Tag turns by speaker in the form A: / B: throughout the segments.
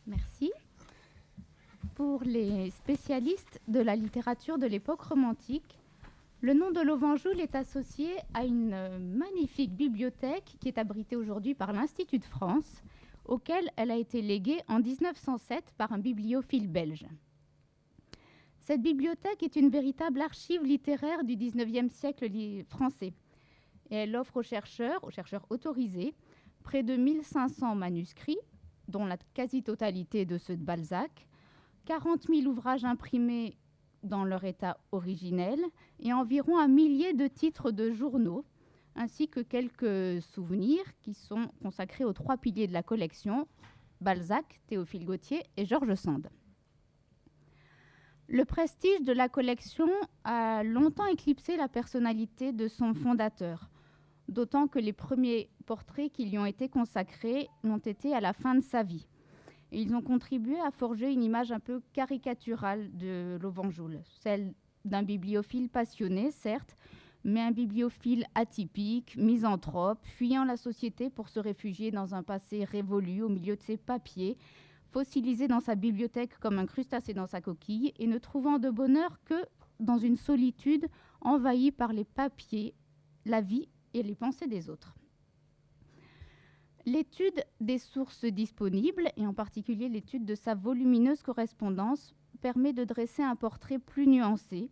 A: Merci. Pour les spécialistes de la littérature de l'époque romantique, le nom de Lovenjoul est associé à une magnifique bibliothèque qui est abritée aujourd'hui par l'Institut de France, auquel elle a été léguée en 1907 par un bibliophile belge. Cette bibliothèque est une véritable archive littéraire du XIXe siècle français. Et elle offre aux chercheurs autorisés, près de 1500 manuscrits, dont la quasi-totalité de ceux de Balzac, 40 000 ouvrages imprimés dans leur état originel et environ 1 millier de titres de journaux, ainsi que quelques souvenirs qui sont consacrés aux 3 piliers de la collection, Balzac, Théophile Gautier et George Sand. Le prestige de la collection a longtemps éclipsé la personnalité de son fondateur, d'autant que les premiers portraits qui lui ont été consacrés l'ont été à la fin de sa vie. Et ils ont contribué à forger une image un peu caricaturale de Lovenjoul, celle d'un bibliophile passionné, certes, mais un bibliophile atypique, misanthrope, fuyant la société pour se réfugier dans un passé révolu au milieu de ses papiers, fossilisé dans sa bibliothèque comme un crustacé dans sa coquille et ne trouvant de bonheur que dans une solitude envahie par les papiers, la vie et les pensées des autres. L'étude des sources disponibles, et en particulier l'étude de sa volumineuse correspondance, permet de dresser un portrait plus nuancé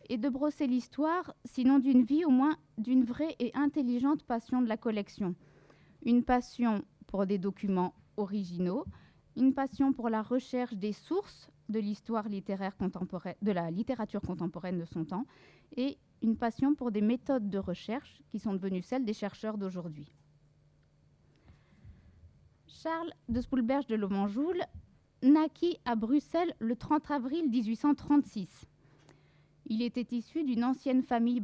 A: et de brosser l'histoire, sinon d'une vie, au moins d'une vraie et intelligente passion de la collection. Une passion pour des documents originaux, une passion pour la recherche des sources de l'histoire littéraire contemporaine, de la littérature contemporaine de son temps, et une passion pour des méthodes de recherche qui sont devenues celles des chercheurs d'aujourd'hui. Charles de Spoelberch de Lovenjoul naquit à Bruxelles le 30 avril 1836. Il était issu d'une ancienne famille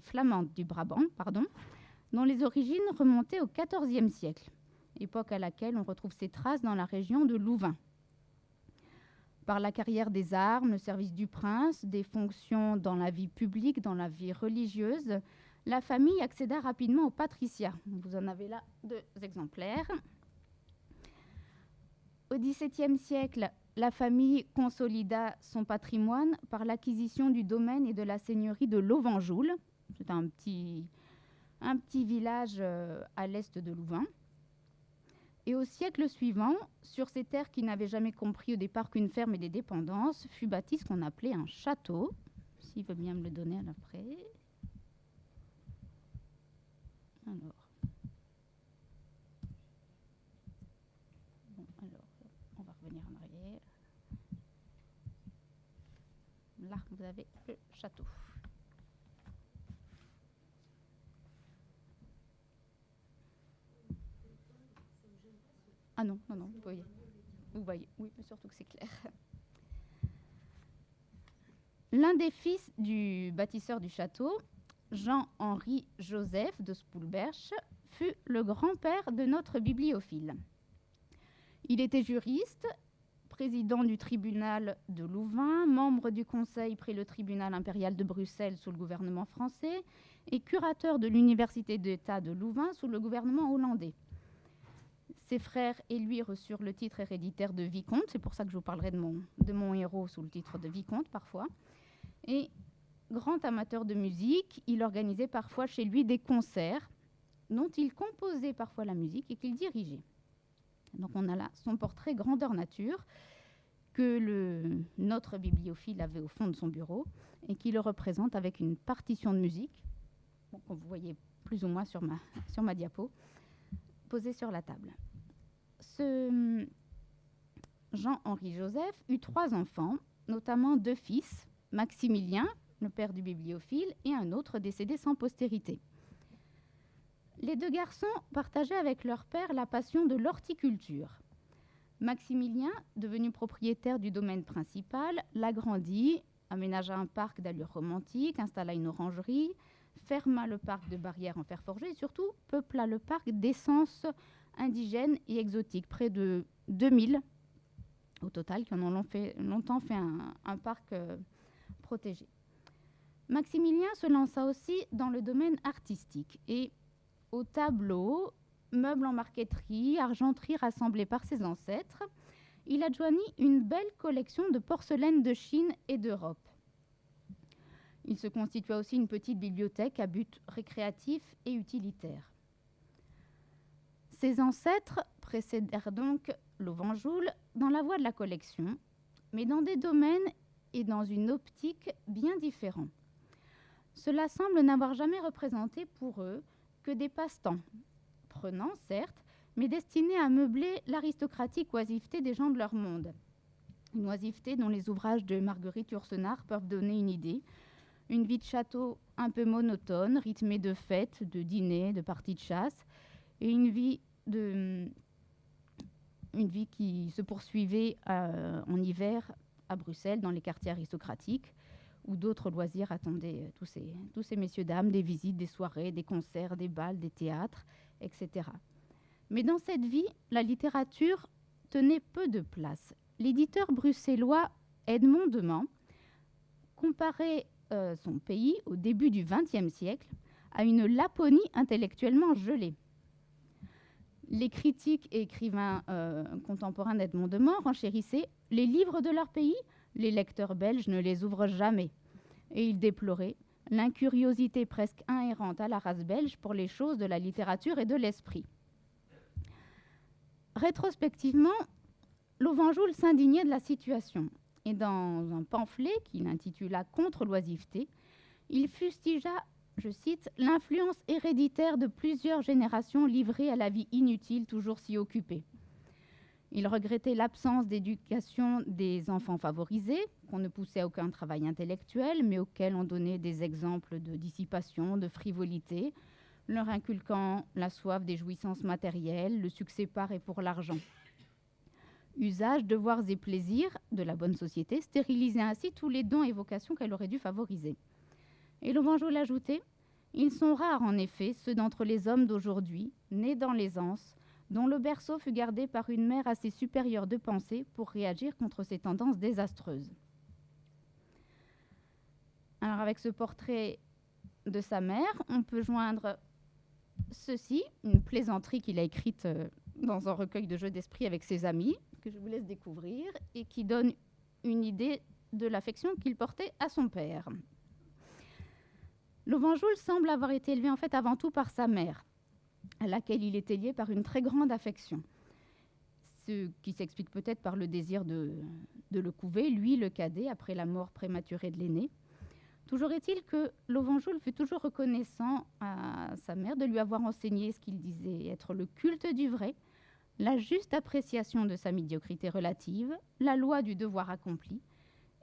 A: flamande du Brabant, dont les origines remontaient au XIVe siècle, époque à laquelle on retrouve ses traces dans la région de Louvain. Par la carrière des armes, le service du prince, des fonctions dans la vie publique, dans la vie religieuse, la famille accéda rapidement au patriciat. Vous en avez là 2 exemplaires. Au XVIIe siècle, la famille consolida son patrimoine par l'acquisition du domaine et de la seigneurie de Lovenjoul. C'est un petit village à l'est de Louvain. Et au siècle suivant, sur ces terres qui n'avaient jamais compris au départ qu'une ferme et des dépendances, fut bâti ce qu'on appelait un château. S'il veut bien me le donner à l'après. Alors. Bon, alors, on va revenir en arrière. Là, vous avez le château. Ah non, vous voyez, oui, mais surtout que c'est clair. L'un des fils du bâtisseur du château, Jean-Henri Joseph de Spoelberch, fut le grand-père de notre bibliophile. Il était juriste, président du tribunal de Louvain, membre du conseil près le tribunal impérial de Bruxelles sous le gouvernement français et curateur de l'université d'État de Louvain sous le gouvernement hollandais. Ses frères et lui reçurent le titre héréditaire de vicomte, c'est pour ça que je vous parlerai de mon héros sous le titre de vicomte parfois. Et grand amateur de musique, il organisait parfois chez lui des concerts dont il composait parfois la musique et qu'il dirigeait. Donc on a là son portrait grandeur nature que notre bibliophile avait au fond de son bureau et qui le représente avec une partition de musique, que vous voyez plus ou moins sur ma diapo, posée sur la table. Ce Jean-Henri Joseph eut 3 enfants, notamment 2 fils, Maximilien, le père du bibliophile, et un autre décédé sans postérité. Les 2 garçons partageaient avec leur père la passion de l'horticulture. Maximilien, devenu propriétaire du domaine principal, l'agrandit, aménagea un parc d'allure romantique, installa une orangerie, ferma le parc de barrières en fer forgé et surtout peupla le parc d'essences indigènes et exotiques, près de 2000 au total, qui en ont longtemps fait un parc protégé. Maximilien se lança aussi dans le domaine artistique et au tableau, meubles en marqueterie, argenterie rassemblée par ses ancêtres, il adjoignit une belle collection de porcelaine de Chine et d'Europe. Il se constitua aussi une petite bibliothèque à but récréatif et utilitaire. Ses ancêtres précédèrent donc Lovenjoul dans la voie de la collection, mais dans des domaines et dans une optique bien différents. Cela semble n'avoir jamais représenté pour eux que des passe-temps, prenants certes, mais destinés à meubler l'aristocratique oisiveté des gens de leur monde. Une oisiveté dont les ouvrages de Marguerite Yourcenar peuvent donner une idée. Une vie de château un peu monotone, rythmée de fêtes, de dîners, de parties de chasse, et une vie qui se poursuivait en hiver à Bruxelles, dans les quartiers aristocratiques, où d'autres loisirs attendaient tous ces messieurs-dames, des visites, des soirées, des concerts, des bals, des théâtres, etc. Mais dans cette vie, la littérature tenait peu de place. L'éditeur bruxellois Edmond Demand comparait son pays, au début du XXe siècle, à une Laponie intellectuellement gelée. Les critiques et écrivains contemporains d'Edmond Demand renchérissaient « Les livres de leur pays, les lecteurs belges ne les ouvrent jamais ». Et ils déploraient l'incuriosité presque inhérente à la race belge pour les choses de la littérature et de l'esprit. Rétrospectivement, Lovenjoul s'indignait de la situation. Et dans un pamphlet qu'il intitula Contre l'oisiveté, il fustigea, je cite, « l'influence héréditaire de plusieurs générations livrées à la vie inutile toujours si occupée ». Il regrettait l'absence d'éducation des enfants favorisés, qu'on ne poussait à aucun travail intellectuel, mais auxquels on donnait des exemples de dissipation, de frivolité, leur inculquant la soif des jouissances matérielles, le succès par et pour l'argent. Usage, devoirs et plaisirs de la bonne société stérilisaient ainsi tous les dons et vocations qu'elle aurait dû favoriser. Et Lovenjoul ajoutait « Ils sont rares en effet ceux d'entre les hommes d'aujourd'hui, nés dans l'aisance, dont le berceau fut gardé par une mère assez supérieure de pensée pour réagir contre ces tendances désastreuses. » Alors avec ce portrait de sa mère, on peut joindre ceci, une plaisanterie qu'il a écrite dans un recueil de jeux d'esprit avec ses amis, que je vous laisse découvrir, et qui donne une idée de l'affection qu'il portait à son père. Lovenjoul semble avoir été élevé en fait avant tout par sa mère, à laquelle il était lié par une très grande affection. Ce qui s'explique peut-être par le désir de le couver, lui, le cadet, après la mort prématurée de l'aîné. Toujours est-il que Lovenjoul fut toujours reconnaissant à sa mère de lui avoir enseigné ce qu'il disait être le culte du vrai, la juste appréciation de sa médiocrité relative, la loi du devoir accompli,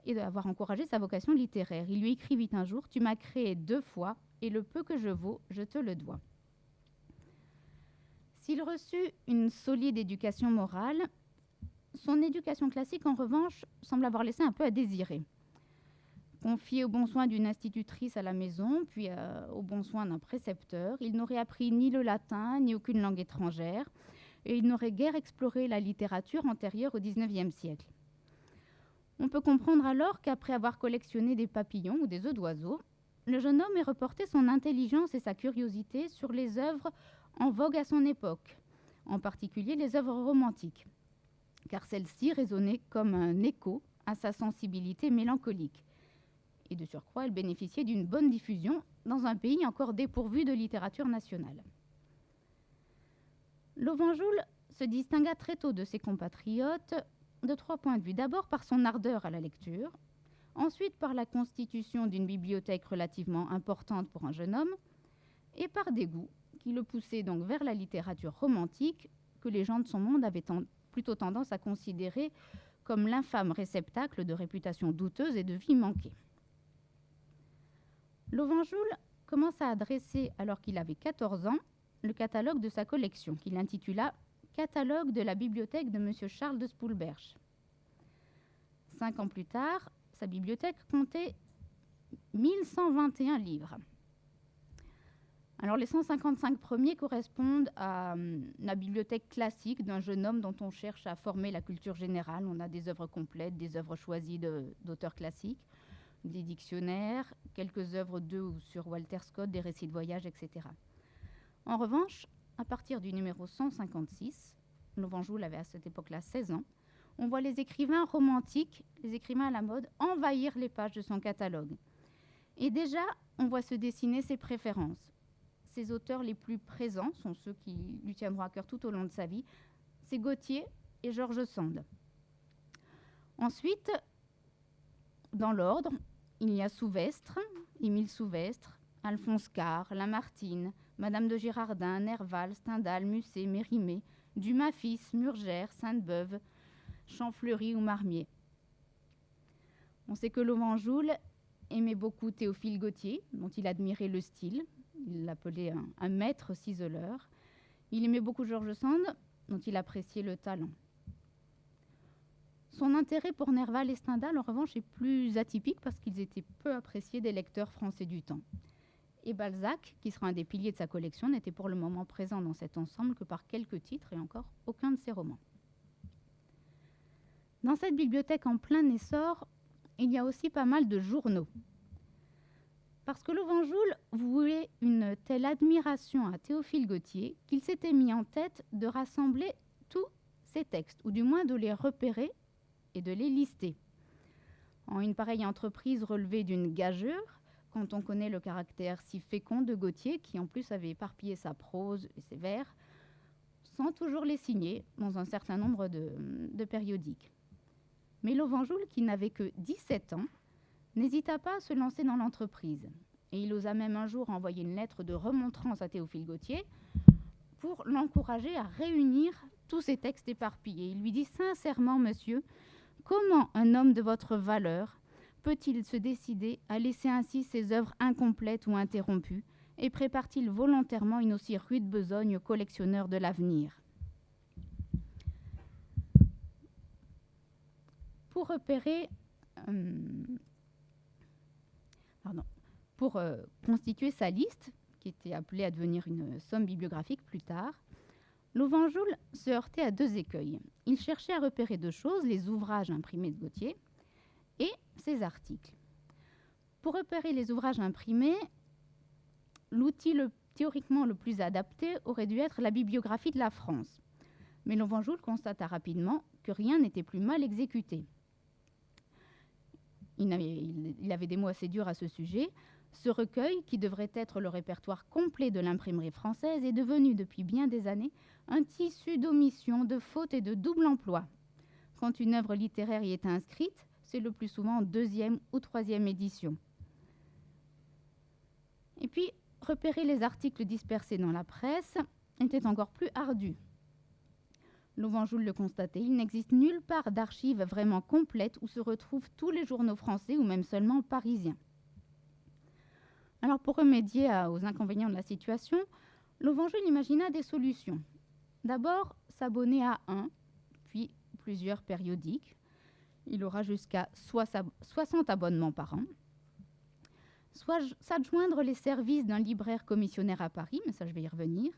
A: et d'avoir encouragé sa vocation littéraire. Il lui écrivit un jour « Tu m'as créé 2 fois, et le peu que je vaux, je te le dois ». S'il reçut une solide éducation morale, son éducation classique, en revanche, semble avoir laissé un peu à désirer. Confié aux bons soins d'une institutrice à la maison, puis aux bons soins d'un précepteur, il n'aurait appris ni le latin, ni aucune langue étrangère, et il n'aurait guère exploré la littérature antérieure au XIXe siècle. On peut comprendre alors qu'après avoir collectionné des papillons ou des œufs d'oiseaux, le jeune homme ait reporté son intelligence et sa curiosité sur les œuvres en vogue à son époque, en particulier les œuvres romantiques, car celles-ci résonnaient comme un écho à sa sensibilité mélancolique. Et de surcroît, elles bénéficiaient d'une bonne diffusion dans un pays encore dépourvu de littérature nationale. Lovenjoul se distingua très tôt de ses compatriotes de 3 points de vue. D'abord par son ardeur à la lecture, ensuite par la constitution d'une bibliothèque relativement importante pour un jeune homme, et par des goûts qui le poussaient donc vers la littérature romantique que les gens de son monde avaient plutôt tendance à considérer comme l'infâme réceptacle de réputations douteuses et de vies manquées. Lovenjoul commence à adresser, alors qu'il avait 14 ans, le catalogue de sa collection, qu'il intitula « Catalogue de la bibliothèque de M. Charles de Spoelberch ». 5 ans plus tard, sa bibliothèque comptait 1121 livres. Alors les 155 premiers correspondent à la bibliothèque classique d'un jeune homme dont on cherche à former la culture générale. On a des œuvres complètes, des œuvres choisies d'auteurs classiques, des dictionnaires, quelques œuvres de ou sur Walter Scott, des récits de voyage, etc. En revanche, à partir du numéro 156, Lovenjoul avait à cette époque-là 16 ans, on voit les écrivains romantiques, les écrivains à la mode, envahir les pages de son catalogue. Et déjà, on voit se dessiner ses préférences. Ses auteurs les plus présents sont ceux qui lui tiendront à cœur tout au long de sa vie, c'est Gautier et George Sand. Ensuite, dans l'ordre, il y a Souvestre, Émile Souvestre, Alphonse Karr, Lamartine, Madame de Girardin, Nerval, Stendhal, Musset, Mérimée, Dumas fils, Murgère, Sainte-Beuve, Champfleury ou Marmier. On sait que Lovenjoul aimait beaucoup Théophile Gautier, dont il admirait le style. Il l'appelait un maître ciseleur. Il aimait beaucoup George Sand, dont il appréciait le talent. Son intérêt pour Nerval et Stendhal, en revanche, est plus atypique parce qu'ils étaient peu appréciés des lecteurs français du temps. Et Balzac, qui sera un des piliers de sa collection, n'était pour le moment présent dans cet ensemble que par quelques titres et encore aucun de ses romans. Dans cette bibliothèque en plein essor, il y a aussi pas mal de journaux. Parce que Lovenjoul vouait une telle admiration à Théophile Gautier qu'il s'était mis en tête de rassembler tous ses textes, ou du moins de les repérer et de les lister. En une pareille entreprise relevée d'une gageure, quand on connaît le caractère si fécond de Gautier, qui en plus avait éparpillé sa prose et ses vers, sans toujours les signer dans un certain nombre de périodiques. Mais Lovenjoul, qui n'avait que 17 ans, n'hésita pas à se lancer dans l'entreprise. Et il osa même un jour envoyer une lettre de remontrance à Théophile Gautier pour l'encourager à réunir tous ces textes éparpillés. Il lui dit sincèrement, monsieur, comment un homme de votre valeur peut-il se décider à laisser ainsi ses œuvres incomplètes ou interrompues et prépare-t-il volontairement une aussi rude besogne au collectionneur de l'avenir ? Pour repérer... Pour constituer sa liste, qui était appelée à devenir une somme bibliographique plus tard, Lovenjoul se heurtait à deux écueils. Il cherchait à repérer deux choses, les ouvrages imprimés de Gautier et ses articles. Pour repérer les ouvrages imprimés, l'outil théoriquement le plus adapté aurait dû être la bibliographie de la France. Mais Lovenjoul constata rapidement que rien n'était plus mal exécuté. Il avait des mots assez durs à ce sujet. Ce recueil, qui devrait être le répertoire complet de l'imprimerie française, est devenu depuis bien des années un tissu d'omissions, de fautes et de double emploi. Quand une œuvre littéraire y est inscrite, c'est le plus souvent en deuxième ou troisième édition. Et puis, repérer les articles dispersés dans la presse était encore plus ardu. Lovenjoul le constatait, il n'existe nulle part d'archives vraiment complètes où se retrouvent tous les journaux français ou même seulement parisiens. Alors pour remédier aux inconvénients de la situation, Lovenjoul imagina des solutions. D'abord, s'abonner à un, puis plusieurs périodiques. Il aura jusqu'à 60 abonnements par an. Soit s'adjoindre les services d'un libraire commissionnaire à Paris, mais ça je vais y revenir.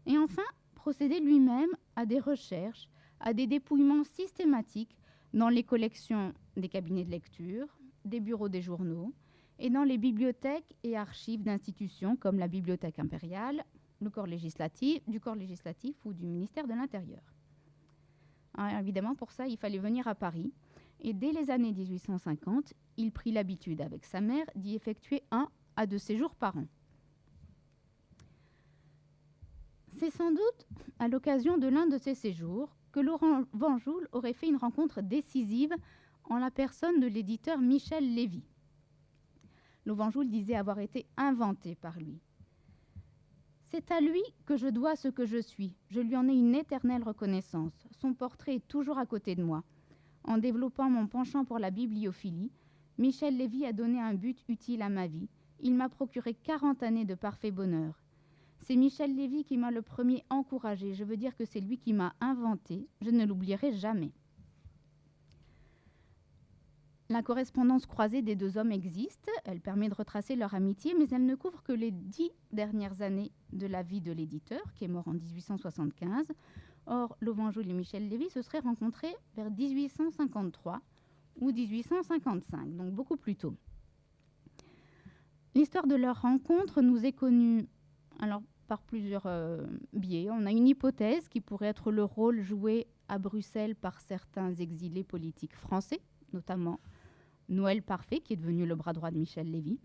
A: Et enfin, procéder lui-même à des recherches, à des dépouillements systématiques dans les collections des cabinets de lecture, des bureaux des journaux et dans les bibliothèques et archives d'institutions comme la Bibliothèque impériale, du corps législatif ou du ministère de l'Intérieur. Alors, évidemment, pour ça, il fallait venir à Paris. Et dès les années 1850, il prit l'habitude, avec sa mère, d'y effectuer 1 à 2 séjours par an. C'est sans doute à l'occasion de l'un de ces séjours que Lovenjoul aurait fait une rencontre décisive en la personne de l'éditeur Michel Lévy. Lovenjoul disait avoir été inventé par lui. C'est à lui que je dois ce que je suis. Je lui en ai une éternelle reconnaissance. Son portrait est toujours à côté de moi. En développant mon penchant pour la bibliophilie, Michel Lévy a donné un but utile à ma vie. Il m'a procuré 40 années de parfait bonheur. C'est Michel Lévy qui m'a le premier encouragé. Je veux dire que c'est lui qui m'a inventé. Je ne l'oublierai jamais. La correspondance croisée des deux hommes existe. Elle permet de retracer leur amitié, mais elle ne couvre que les 10 dernières années de la vie de l'éditeur, qui est mort en 1875. Or, Lovenjoul et Michel Lévy se seraient rencontrés vers 1853 ou 1855, donc beaucoup plus tôt. L'histoire de leur rencontre nous est connue, alors par plusieurs biais. On a une hypothèse qui pourrait être le rôle joué à Bruxelles par certains exilés politiques français, notamment Noël Parfait, qui est devenu le bras droit de Michel Lévy.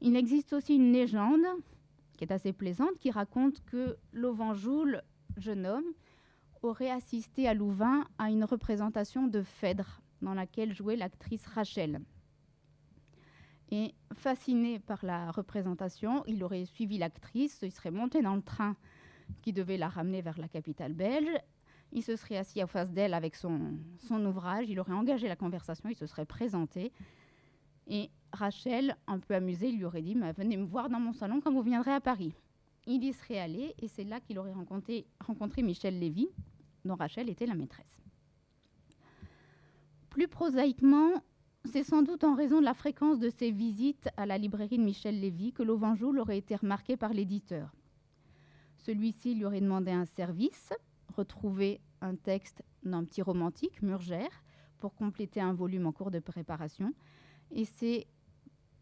A: Il existe aussi une légende, qui est assez plaisante, qui raconte que Lauvanjoul, jeune homme, aurait assisté à Louvain à une représentation de Phèdre, dans laquelle jouait l'actrice Rachel. Et fasciné par la représentation, il aurait suivi l'actrice, il serait monté dans le train qui devait la ramener vers la capitale belge. Il se serait assis en face d'elle avec son ouvrage, il aurait engagé la conversation, il se serait présenté. Et Rachel, un peu amusée, lui aurait dit « Venez me voir dans mon salon quand vous viendrez à Paris ». Il y serait allé et c'est là qu'il aurait rencontré Michel Lévy, dont Rachel était la maîtresse. Plus prosaïquement, c'est sans doute en raison de la fréquence de ses visites à la librairie de Michel Lévy que Lauvanjoul aurait été remarqué par l'éditeur. Celui-ci lui aurait demandé un service, retrouver un texte d'un petit romantique, Murgère, pour compléter un volume en cours de préparation. Et c'est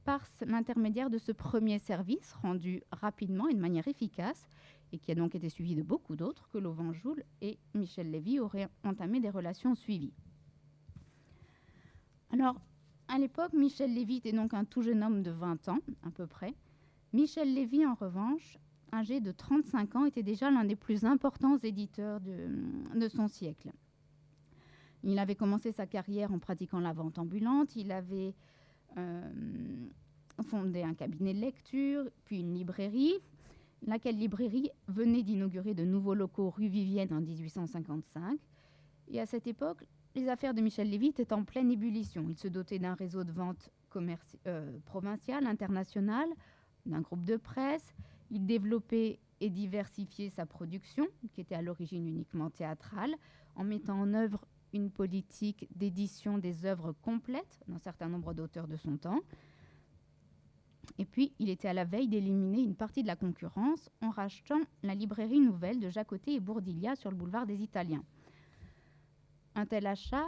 A: par l'intermédiaire de ce premier service, rendu rapidement et de manière efficace, et qui a donc été suivi de beaucoup d'autres, que Lauvanjoul et Michel Lévy auraient entamé des relations suivies. Alors, à l'époque, Michel Lévy était donc un tout jeune homme de 20 ans, à peu près. Michel Lévy, en revanche, âgé de 35 ans, était déjà l'un des plus importants éditeurs de son siècle. Il avait commencé sa carrière en pratiquant la vente ambulante, il avait fondé un cabinet de lecture, puis une librairie, laquelle librairie venait d'inaugurer de nouveaux locaux rue Vivienne en 1855. Et à cette époque, les affaires de Michel Lévy étaient en pleine ébullition. Il se dotait d'un réseau de vente provincial, international, d'un groupe de presse. Il développait et diversifiait sa production, qui était à l'origine uniquement théâtrale, en mettant en œuvre une politique d'édition des œuvres complètes d'un certain nombre d'auteurs de son temps. Et puis, il était à la veille d'éliminer une partie de la concurrence en rachetant la librairie nouvelle de Jacotet et Bourdilia sur le boulevard des Italiens. Un tel achat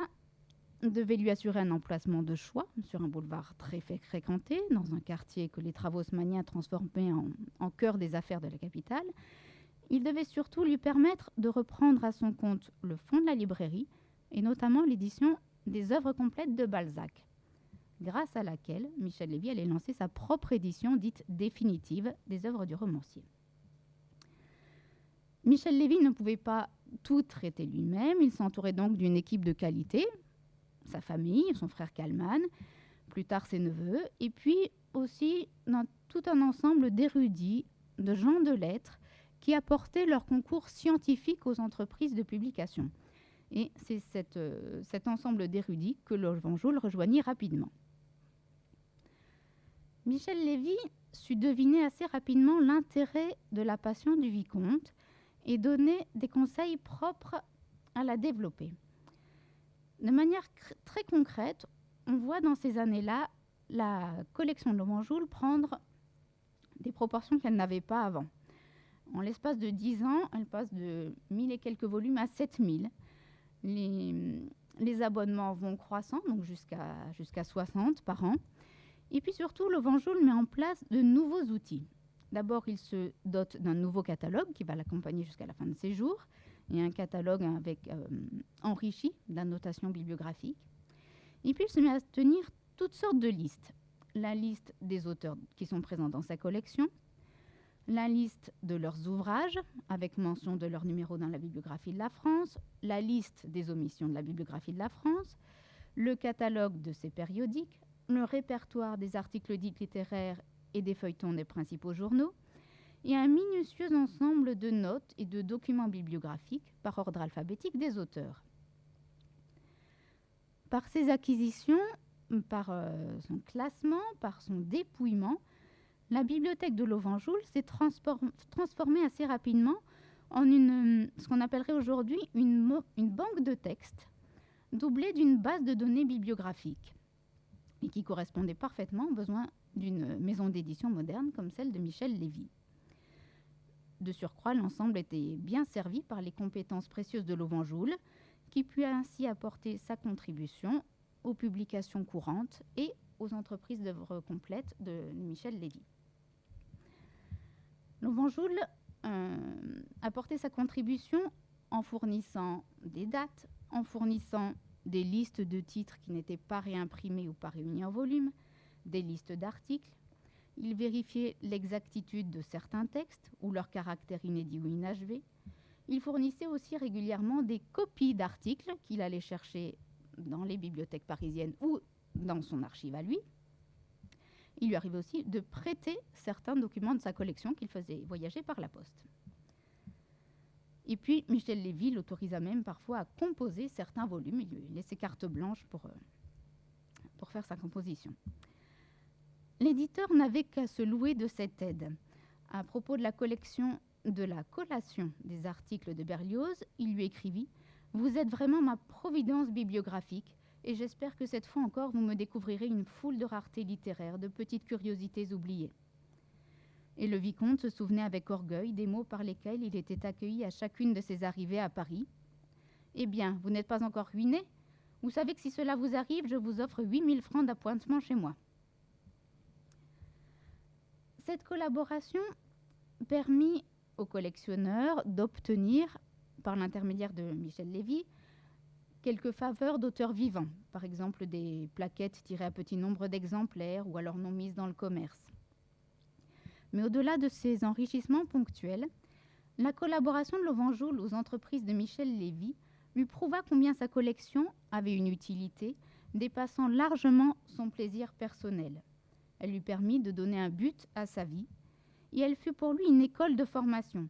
A: devait lui assurer un emplacement de choix sur un boulevard très fréquenté, dans un quartier que les travaux haussmanniens transformaient en cœur des affaires de la capitale. Il devait surtout lui permettre de reprendre à son compte le fonds de la librairie, et notamment l'édition des œuvres complètes de Balzac, grâce à laquelle Michel Lévy allait lancer sa propre édition dite définitive des œuvres du romancier. Michel Lévy ne pouvait pas tout traiter lui-même, il s'entourait donc d'une équipe de qualité, sa famille, son frère Kallmann, plus tard ses neveux, et puis aussi tout un ensemble d'érudits, de gens de lettres, qui apportaient leur concours scientifique aux entreprises de publication. Et c'est cet ensemble d'érudits que Lauvanjoul rejoignit rapidement. Michel Lévy sut deviner assez rapidement l'intérêt de la passion du vicomte et donner des conseils propres à la développer. De manière très concrète, on voit dans ces années-là la collection de Lauvanjoul prendre des proportions qu'elle n'avait pas avant. En l'espace de 10 ans, elle passe de 1000 et quelques volumes à 7000. Les abonnements vont croissant, donc jusqu'à 60 par an. Et puis surtout, Lauvanjoul met en place de nouveaux outils. D'abord, il se dote d'un nouveau catalogue qui va l'accompagner jusqu'à la fin de ses jours, et un catalogue enrichi d'annotations bibliographiques. Et puis, il se met à tenir toutes sortes de listes. La liste des auteurs qui sont présents dans sa collection, la liste de leurs ouvrages, avec mention de leur numéro dans la bibliographie de la France, la liste des omissions de la bibliographie de la France, le catalogue de ses périodiques, le répertoire des articles dits littéraires et des feuilletons des principaux journaux, et un minutieux ensemble de notes et de documents bibliographiques par ordre alphabétique des auteurs. Par ses acquisitions, par son classement, par son dépouillement, la bibliothèque de Lauvanjoul s'est transformée assez rapidement en ce qu'on appellerait aujourd'hui une banque de textes doublée d'une base de données bibliographiques et qui correspondait parfaitement aux besoins d'une maison d'édition moderne comme celle de Michel Lévy. De surcroît, l'ensemble était bien servi par les compétences précieuses de Lauvanjoul, qui put ainsi apporter sa contribution aux publications courantes et aux entreprises d'œuvres complètes de Michel Lévy. Lovenjoul apportait sa contribution en fournissant des dates, en fournissant des listes de titres qui n'étaient pas réimprimés ou pas réunis en volume, des listes d'articles. Il vérifiait l'exactitude de certains textes ou leur caractère inédit ou inachevé. Il fournissait aussi régulièrement des copies d'articles qu'il allait chercher dans les bibliothèques parisiennes ou dans son archive à lui. Il lui arrivait aussi de prêter certains documents de sa collection qu'il faisait voyager par la poste. Et puis, Michel Lévy l'autorisa même parfois à composer certains volumes. Il lui laissait carte blanche pour faire sa composition. L'éditeur n'avait qu'à se louer de cette aide. À propos de la collation des articles de Berlioz, il lui écrivit « Vous êtes vraiment ma providence bibliographique et j'espère que cette fois encore vous me découvrirez une foule de raretés littéraires, de petites curiosités oubliées. » Et le vicomte se souvenait avec orgueil des mots par lesquels il était accueilli à chacune de ses arrivées à Paris. « Eh bien, vous n'êtes pas encore ruiné ? Vous savez que si cela vous arrive, je vous offre 8000 francs d'appointement chez moi. » Cette collaboration permit aux collectionneurs d'obtenir, par l'intermédiaire de Michel Lévy, quelques faveurs d'auteurs vivants, par exemple des plaquettes tirées à petit nombre d'exemplaires ou alors non mises dans le commerce. Mais au-delà de ces enrichissements ponctuels, la collaboration de Lovenjoul aux entreprises de Michel Lévy lui prouva combien sa collection avait une utilité dépassant largement son plaisir personnel. Elle lui permit de donner un but à sa vie et elle fut pour lui une école de formation.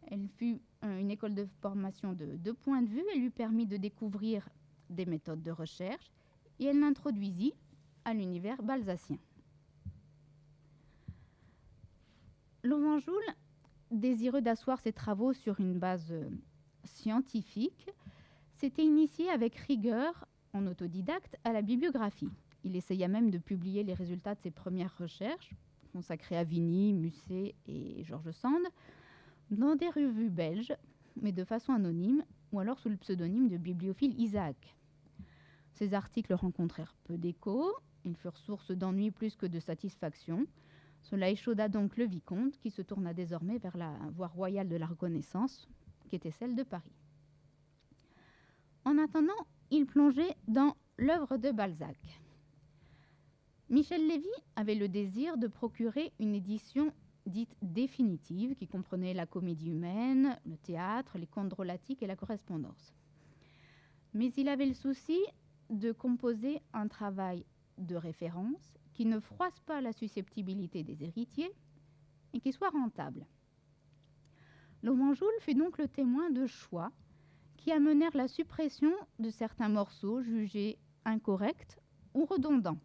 A: Elle fut une école de formation de 2 points de vue. Elle lui permit de découvrir des méthodes de recherche et elle l'introduisit à l'univers balzacien. Lovenjoul, désireux d'asseoir ses travaux sur une base scientifique, s'était initié avec rigueur, en autodidacte, à la bibliographie. Il essaya même de publier les résultats de ses premières recherches, consacrées à Vigny, Musset et George Sand, dans des revues belges, mais de façon anonyme, ou alors sous le pseudonyme de bibliophile Isaac. Ces articles rencontrèrent peu d'écho, ils furent source d'ennui plus que de satisfaction. Cela échauda donc le vicomte, qui se tourna désormais vers la voie royale de la reconnaissance, qui était celle de Paris. En attendant, il plongeait dans l'œuvre de Balzac. Michel Lévy avait le désir de procurer une édition dite définitive, qui comprenait la comédie humaine, le théâtre, les contes drôlatiques et la correspondance. Mais il avait le souci de composer un travail de référence qui ne froisse pas la susceptibilité des héritiers et qui soit rentable. Lovenjoul fut donc le témoin de choix qui amenèrent la suppression de certains morceaux jugés incorrects ou redondants.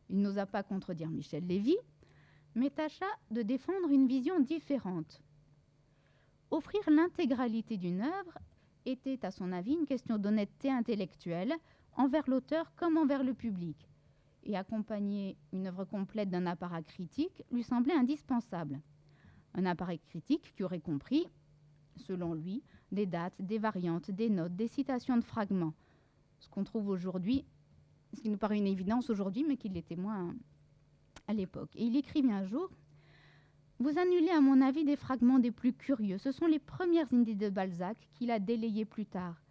A: Il n'osa pas contredire Michel Lévy, mais tâcha de défendre une vision différente. Offrir l'intégralité d'une œuvre était, à son avis, une question d'honnêteté intellectuelle envers l'auteur comme envers le public. Et accompagner une œuvre complète d'un apparat critique lui semblait indispensable. Un appareil critique qui aurait compris, selon lui, des dates, des variantes, des notes, des citations de fragments. Ce qu'on trouve aujourd'hui, ce qui nous paraît une évidence aujourd'hui, mais qui l'était moins à l'époque. Et il écrivit un jour « Vous annulez à mon avis des fragments des plus curieux. Ce sont les premières idées de Balzac qu'il a délayées plus tard.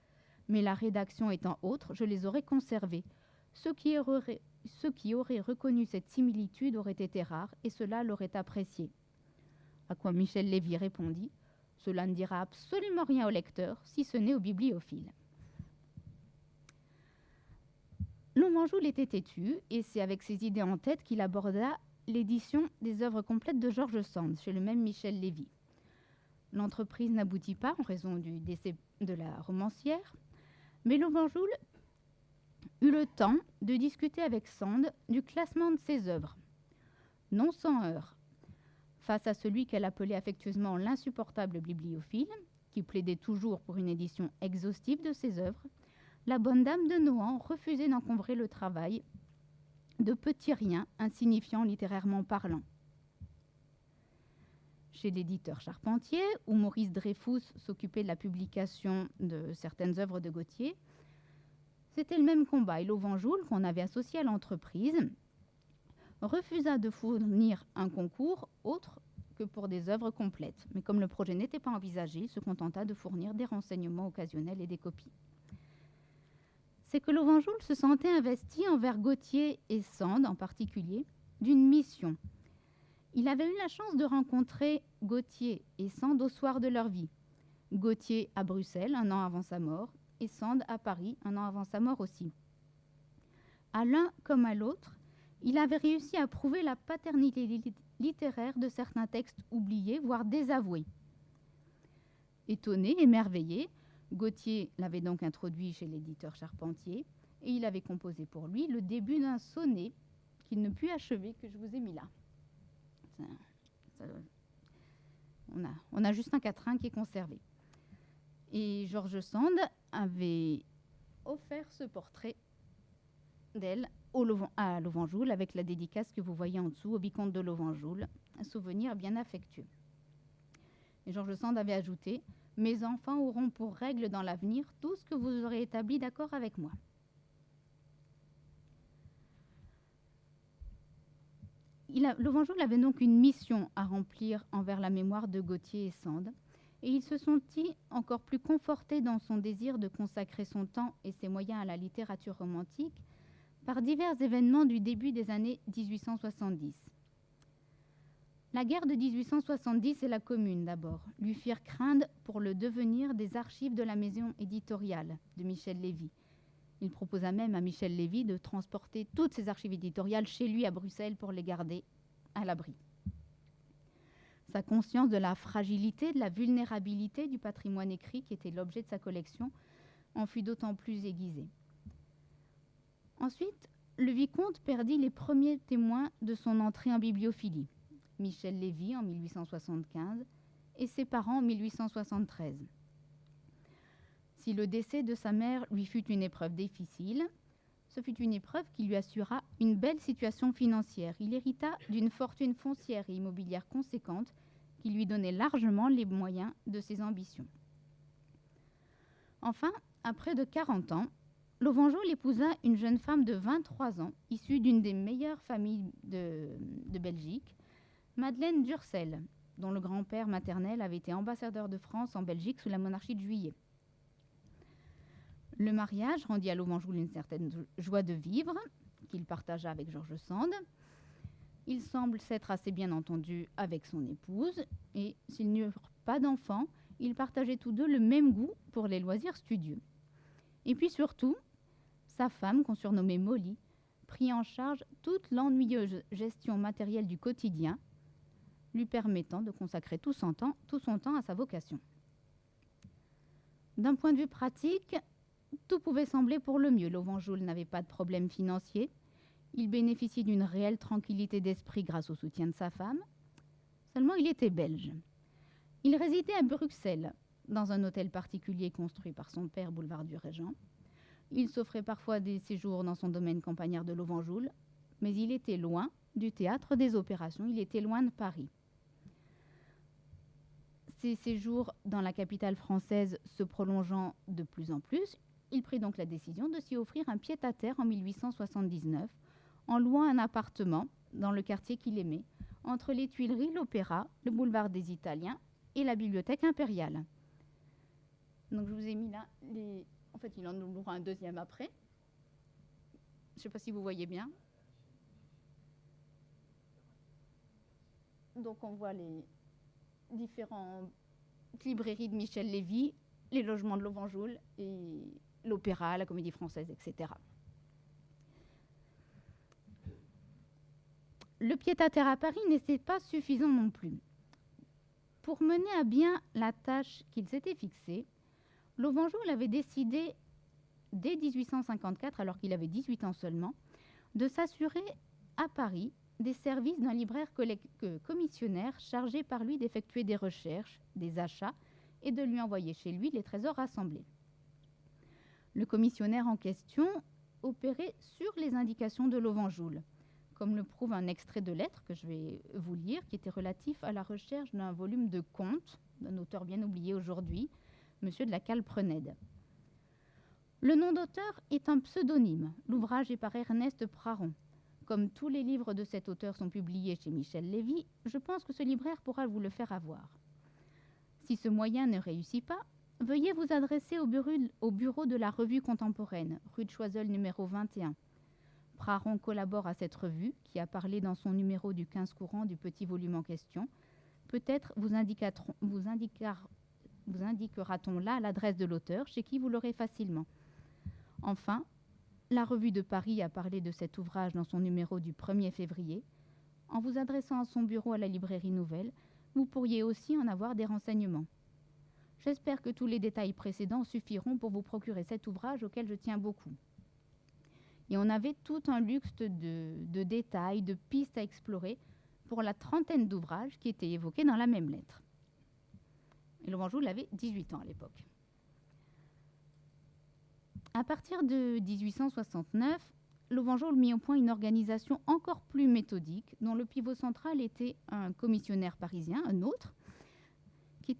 A: Mais la rédaction étant autre, je les aurais conservées. Ceux qui auraient reconnu cette similitude auraient été rares et cela l'aurait apprécié. » À quoi Michel Lévy répondit « Cela ne dira absolument rien au lecteur, si ce n'est au bibliophile. » Lovenjoul était têtu et c'est avec ses idées en tête qu'il aborda l'édition des œuvres complètes de George Sand chez le même Michel Lévy. L'entreprise n'aboutit pas en raison du décès de la romancière, mais Lovenjoul eut le temps de discuter avec Sand du classement de ses œuvres. Non sans heurts. Face à celui qu'elle appelait affectueusement l'insupportable bibliophile, qui plaidait toujours pour une édition exhaustive de ses œuvres, la bonne dame de Nohant refusait d'encombrer le travail de petits riens insignifiants littérairement parlant. Chez l'éditeur Charpentier, où Maurice Dreyfus s'occupait de la publication de certaines œuvres de Gautier, c'était le même combat et Lovenjoul, qu'on avait associé à l'entreprise, refusa de fournir un concours autre que pour des œuvres complètes. Mais comme le projet n'était pas envisagé, il se contenta de fournir des renseignements occasionnels et des copies. C'est que Lovenjoul se sentait investi envers Gautier et Sand en particulier d'une mission. Il avait eu la chance de rencontrer Gautier et Sand au soir de leur vie. Gautier à Bruxelles, un an avant sa mort, et Sand à Paris, un an avant sa mort aussi. À l'un comme à l'autre, il avait réussi à prouver la paternité littéraire de certains textes oubliés, voire désavoués. Étonné, émerveillé, Gautier l'avait donc introduit chez l'éditeur Charpentier et il avait composé pour lui le début d'un sonnet qu'il ne put achever, que je vous ai mis là. On a juste un quatrain qui est conservé. Et George Sand avait offert ce portrait d'elle à Lovenjoul avec la dédicace que vous voyez en dessous au vicomte de Lovenjoul, un souvenir bien affectueux. Et George Sand avait ajouté « Mes enfants auront pour règle dans l'avenir tout ce que vous aurez établi d'accord avec moi ». Lovenjoul avait donc une mission à remplir envers la mémoire de Gautier et Sand, et il se sentit encore plus conforté dans son désir de consacrer son temps et ses moyens à la littérature romantique par divers événements du début des années 1870. La guerre de 1870 et la Commune, d'abord, lui firent craindre pour le devenir des archives de la maison éditoriale de Michel Lévy. Il proposa même à Michel Lévy de transporter toutes ses archives éditoriales chez lui à Bruxelles pour les garder à l'abri. Sa conscience de la fragilité, de la vulnérabilité du patrimoine écrit qui était l'objet de sa collection en fut d'autant plus aiguisée. Ensuite, le vicomte perdit les premiers témoins de son entrée en bibliophilie, Michel Lévy en 1875 et ses parents en 1873. Si le décès de sa mère lui fut une épreuve difficile, ce fut une épreuve qui lui assura une belle situation financière. Il hérita d'une fortune foncière et immobilière conséquente qui lui donnait largement les moyens de ses ambitions. Enfin, à près de 40 ans, Lovenjoul épousa une jeune femme de 23 ans, issue d'une des meilleures familles de Belgique, Madeleine Durcel, dont le grand-père maternel avait été ambassadeur de France en Belgique sous la monarchie de Juillet. Le mariage rendit à Lovenjoul une certaine joie de vivre, qu'il partagea avec George Sand. Il semble s'être assez bien entendu avec son épouse, et s'ils n'eurent pas d'enfants, ils partageaient tous deux le même goût pour les loisirs studieux. Et puis surtout, sa femme, qu'on surnommait Molly, prit en charge toute l'ennuyeuse gestion matérielle du quotidien, lui permettant de consacrer tout son temps à sa vocation. D'un point de vue pratique, tout pouvait sembler pour le mieux. Lovenjoul n'avait pas de problème financier. Il bénéficiait d'une réelle tranquillité d'esprit grâce au soutien de sa femme. Seulement, il était belge. Il résidait à Bruxelles, dans un hôtel particulier construit par son père, boulevard du Régent. Il s'offrait parfois des séjours dans son domaine campagnard de Lovenjoul, mais il était loin du théâtre des opérations, il était loin de Paris. Ses séjours dans la capitale française se prolongeant de plus en plus, il prit donc la décision de s'y offrir un pied-à-terre en 1879, en louant un appartement dans le quartier qu'il aimait, entre les Tuileries, l'Opéra, le boulevard des Italiens et la bibliothèque impériale. Donc je vous ai mis là les... En fait, il en ouvrira un deuxième après. Je ne sais pas si vous voyez bien. Donc on voit les différentes librairies de Michel Lévy, les logements de Lovenjoul et l'Opéra, la Comédie Française, etc. Le pied-à-terre à Paris n'était pas suffisant non plus. Pour mener à bien la tâche qu'il s'était fixée, Lovenjoul avait décidé, dès 1854, alors qu'il avait 18 ans seulement, de s'assurer à Paris des services d'un libraire commissionnaire chargé par lui d'effectuer des recherches, des achats et de lui envoyer chez lui les trésors rassemblés. Le commissionnaire en question opérait sur les indications de Lovenjoul, comme le prouve un extrait de lettre que je vais vous lire, qui était relatif à la recherche d'un volume de contes d'un auteur bien oublié aujourd'hui, Monsieur de la Calprenède. Le nom d'auteur est un pseudonyme. L'ouvrage est par Ernest Praron. Comme tous les livres de cet auteur sont publiés chez Michel Lévy, je pense que ce libraire pourra vous le faire avoir. Si ce moyen ne réussit pas, veuillez vous adresser au bureau de la Revue contemporaine, rue de Choiseul numéro 21. Praron collabore à cette revue, qui a parlé dans son numéro du 15 courant du petit volume en question. Peut-être vous indiquera-t-on là l'adresse de l'auteur, chez qui vous l'aurez facilement. Enfin, la Revue de Paris a parlé de cet ouvrage dans son numéro du 1er février. En vous adressant à son bureau à la librairie Nouvelle, vous pourriez aussi en avoir des renseignements. J'espère que tous les détails précédents suffiront pour vous procurer cet ouvrage auquel je tiens beaucoup. Et on avait tout un luxe de détails, de pistes à explorer pour la trentaine d'ouvrages qui étaient évoqués dans la même lettre. Et Louvangeoul avait 18 ans à l'époque. À partir de 1869, Louvangeoul mit au point une organisation encore plus méthodique, dont le pivot central était un commissionnaire parisien, un autre, qui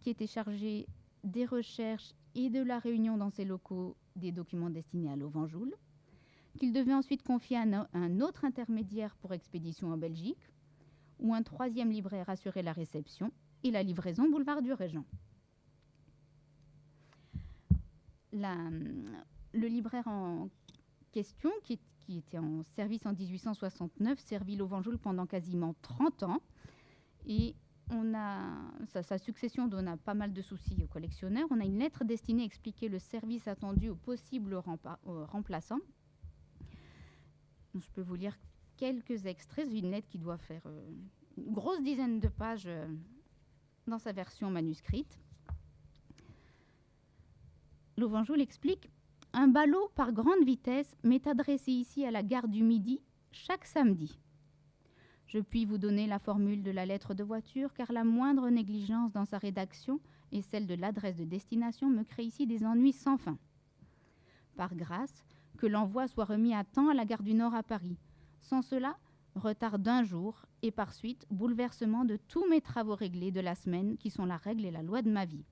A: était chargé des recherches et de la réunion dans ses locaux des documents destinés à Louvangeoul, qu'il devait ensuite confier à un autre intermédiaire pour expédition en Belgique, où un troisième libraire assurait la réception et la livraison boulevard du Régent. Le libraire en question, qui était en service en 1869, servit Louvangeoul pendant quasiment 30 ans. Et sa succession donne pas mal de soucis aux collectionneurs. On a une lettre destinée à expliquer le service attendu aux possibles remplaçants. Je peux vous lire quelques extraits. C'est une lettre qui doit faire une grosse dizaine de pages dans sa version manuscrite. Louvangeoul explique « Un ballot par grande vitesse m'est adressé ici à la gare du Midi chaque samedi. Je puis vous donner la formule de la lettre de voiture, car la moindre négligence dans sa rédaction et celle de l'adresse de destination me crée ici des ennuis sans fin. Par grâce, que l'envoi soit remis à temps à la gare du Nord à Paris. Sans cela, retard d'1 jour et par suite, bouleversement de tous mes travaux réglés de la semaine qui sont la règle et la loi de ma vie.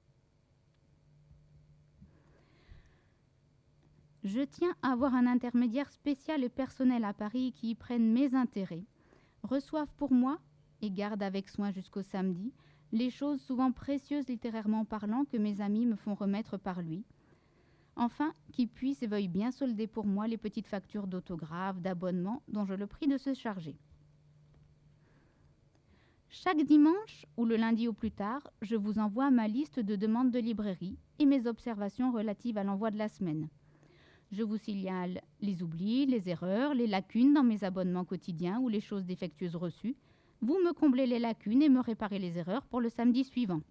A: Je tiens à avoir un intermédiaire spécial et personnel à Paris qui y prenne mes intérêts, reçoive pour moi, et garde avec soin jusqu'au samedi, les choses souvent précieuses littérairement parlant que mes amis me font remettre par lui. Enfin, qui puisse et veuille bien solder pour moi les petites factures d'autographe, d'abonnement dont je le prie de se charger. Chaque dimanche ou le lundi au plus tard, je vous envoie ma liste de demandes de librairie et mes observations relatives à l'envoi de la semaine. Je vous signale les oublis, les erreurs, les lacunes dans mes abonnements quotidiens ou les choses défectueuses reçues. Vous me comblez les lacunes et me réparez les erreurs pour le samedi suivant.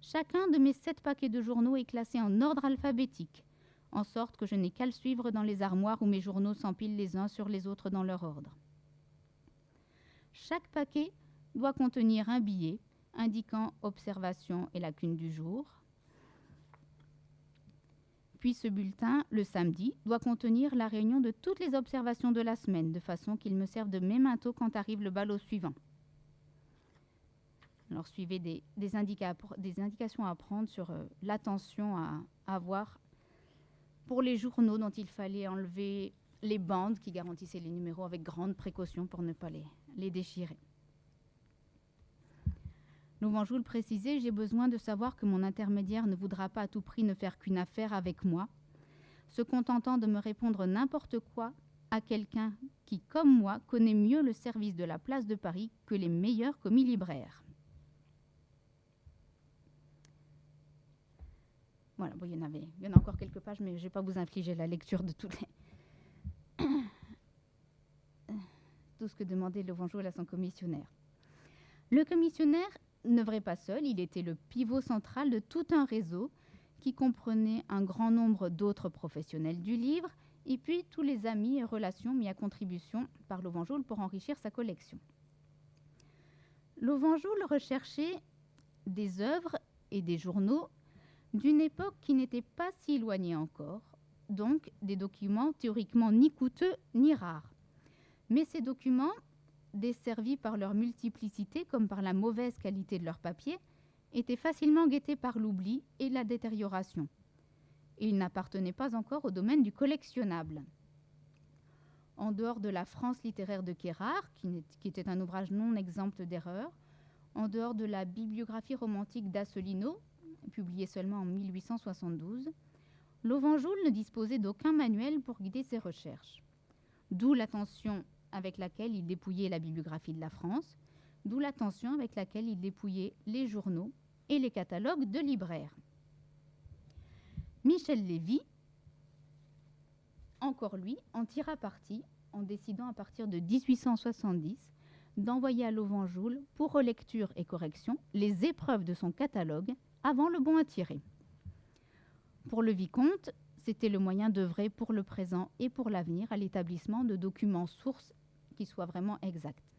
A: Chacun de mes 7 paquets de journaux est classé en ordre alphabétique, en sorte que je n'ai qu'à le suivre dans les armoires où mes journaux s'empilent les uns sur les autres dans leur ordre. Chaque paquet doit contenir un billet indiquant observation et lacunes du jour. Puis ce bulletin, le samedi, doit contenir la réunion de toutes les observations de la semaine, de façon qu'il me serve de mémento quand arrive le ballot suivant. Alors suivez des indications à prendre sur l'attention à avoir pour les journaux dont il fallait enlever les bandes qui garantissaient les numéros avec grande précaution pour ne pas les déchirer. Louvangeoul précisait « J'ai besoin de savoir que mon intermédiaire ne voudra pas à tout prix ne faire qu'une affaire avec moi, se contentant de me répondre n'importe quoi à quelqu'un qui, comme moi, connaît mieux le service de la place de Paris que les meilleurs commis libraires. » Voilà, bon, il y en a encore quelques pages, mais je ne vais pas vous infliger la lecture de tout ce que demandait Louvangeoul à son commissionnaire. Le commissionnaire n'œuvrait pas seul, il était le pivot central de tout un réseau qui comprenait un grand nombre d'autres professionnels du livre et puis tous les amis et relations mis à contribution par Louvangeoul pour enrichir sa collection. Louvangeoul recherchait des œuvres et des journaux d'une époque qui n'était pas si éloignée encore, donc des documents théoriquement ni coûteux ni rares. Mais ces documents, desservis par leur multiplicité comme par la mauvaise qualité de leur papier, étaient facilement guettés par l'oubli et la détérioration. Et ils n'appartenaient pas encore au domaine du collectionnable. En dehors de la France littéraire de Kérard, qui était un ouvrage non exempt d'erreurs, en dehors de la bibliographie romantique d'Asselineau, publiée seulement en 1872, Lovenjoul ne disposait d'aucun manuel pour guider ses recherches. D'où l'attention avec laquelle il dépouillait la bibliographie de la France, d'où l'attention avec laquelle il dépouillait les journaux et les catalogues de libraires. Michel Lévy, encore lui, en tira parti en décidant à partir de 1870 d'envoyer à Lovenjoul pour relecture et correction les épreuves de son catalogue avant le bon à tirer. Pour le vicomte, c'était le moyen d'œuvrer pour le présent et pour l'avenir à l'établissement de documents sources qui soient vraiment exacts.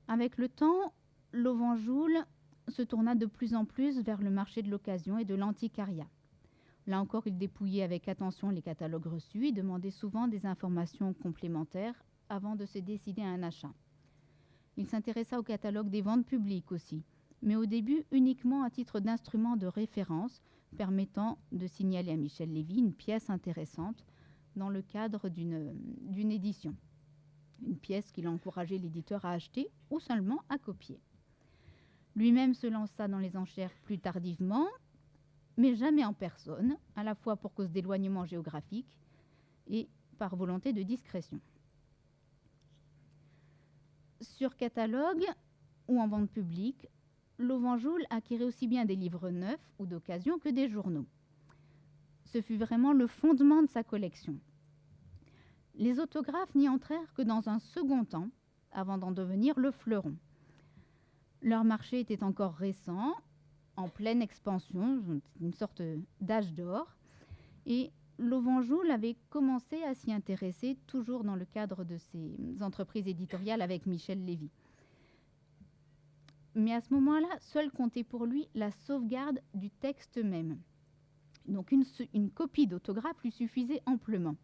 A: Avec le temps, Lovenjoul se tourna de plus en plus vers le marché de l'occasion et de l'antiquariat. Là encore, il dépouillait avec attention les catalogues reçus et demandait souvent des informations complémentaires avant de se décider à un achat. Il s'intéressa au catalogue des ventes publiques aussi, mais au début uniquement à titre d'instrument de référence permettant de signaler à Michel Lévy une pièce intéressante dans le cadre d'une édition. Une pièce qu'il encourageait l'éditeur à acheter ou seulement à copier. Lui-même se lança dans les enchères plus tardivement, mais jamais en personne, à la fois pour cause d'éloignement géographique et par volonté de discrétion. Sur catalogue ou en vente publique, Lovenjoul acquérait aussi bien des livres neufs ou d'occasion que des journaux. Ce fut vraiment le fondement de sa collection. Les autographes n'y entrèrent que dans un second temps, avant d'en devenir le fleuron. Leur marché était encore récent, en pleine expansion, une sorte d'âge d'or, et Lovenjoul avait commencé à s'y intéresser, toujours dans le cadre de ses entreprises éditoriales avec Michel Lévy. Mais à ce moment-là, seul comptait pour lui la sauvegarde du texte même. Donc une copie d'autographe lui suffisait amplement.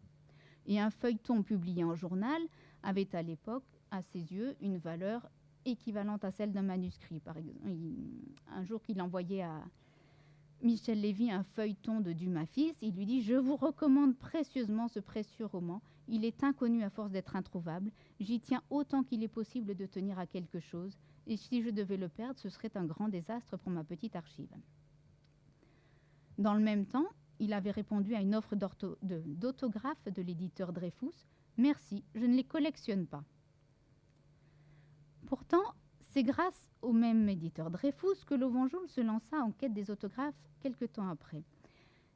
A: Et un feuilleton publié en journal avait à l'époque, à ses yeux, une valeur équivalente à celle d'un manuscrit. Par exemple, un jour qu'il envoyait à Michel Lévy un feuilleton de Dumas fils, il lui dit « Je vous recommande précieusement ce précieux roman. Il est inconnu à force d'être introuvable. J'y tiens autant qu'il est possible de tenir à quelque chose. Et si je devais le perdre, ce serait un grand désastre pour ma petite archive. » Dans le même temps, il avait répondu à une offre d'autographe de l'éditeur Dreyfus. « Merci, je ne les collectionne pas. » Pourtant, c'est grâce au même éditeur Dreyfus que Lovenjoul se lança en quête des autographes quelque temps après.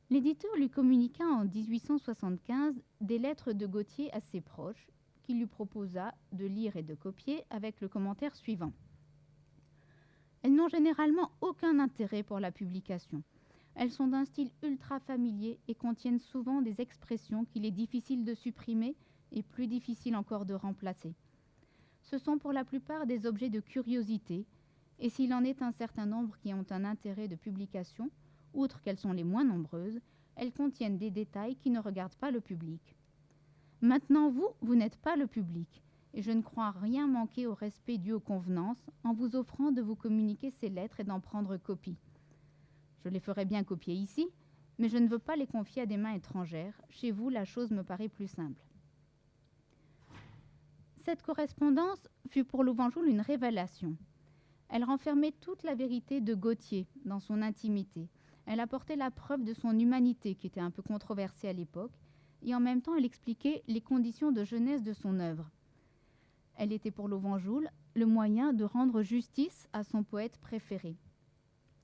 A: L'éditeur lui communiqua en 1875 des lettres de Gautier assez proches qu'il lui proposa de lire et de copier avec le commentaire suivant. Elles n'ont généralement aucun intérêt pour la publication. Elles sont d'un style ultra familier et contiennent souvent des expressions qu'il est difficile de supprimer et plus difficile encore de remplacer. Ce sont pour la plupart des objets de curiosité, et s'il en est un certain nombre qui ont un intérêt de publication, outre qu'elles sont les moins nombreuses, elles contiennent des détails qui ne regardent pas le public. Maintenant, vous n'êtes pas le public, et je ne crois rien manquer au respect dû aux convenances en vous offrant de vous communiquer ces lettres et d'en prendre copie. Je les ferai bien copier ici, mais je ne veux pas les confier à des mains étrangères. Chez vous, la chose me paraît plus simple. Cette correspondance fut pour Lovenjoul une révélation. Elle renfermait toute la vérité de Gautier dans son intimité. Elle apportait la preuve de son humanité, qui était un peu controversée à l'époque, et en même temps elle expliquait les conditions de jeunesse de son œuvre. Elle était pour Lovenjoul le moyen de rendre justice à son poète préféré.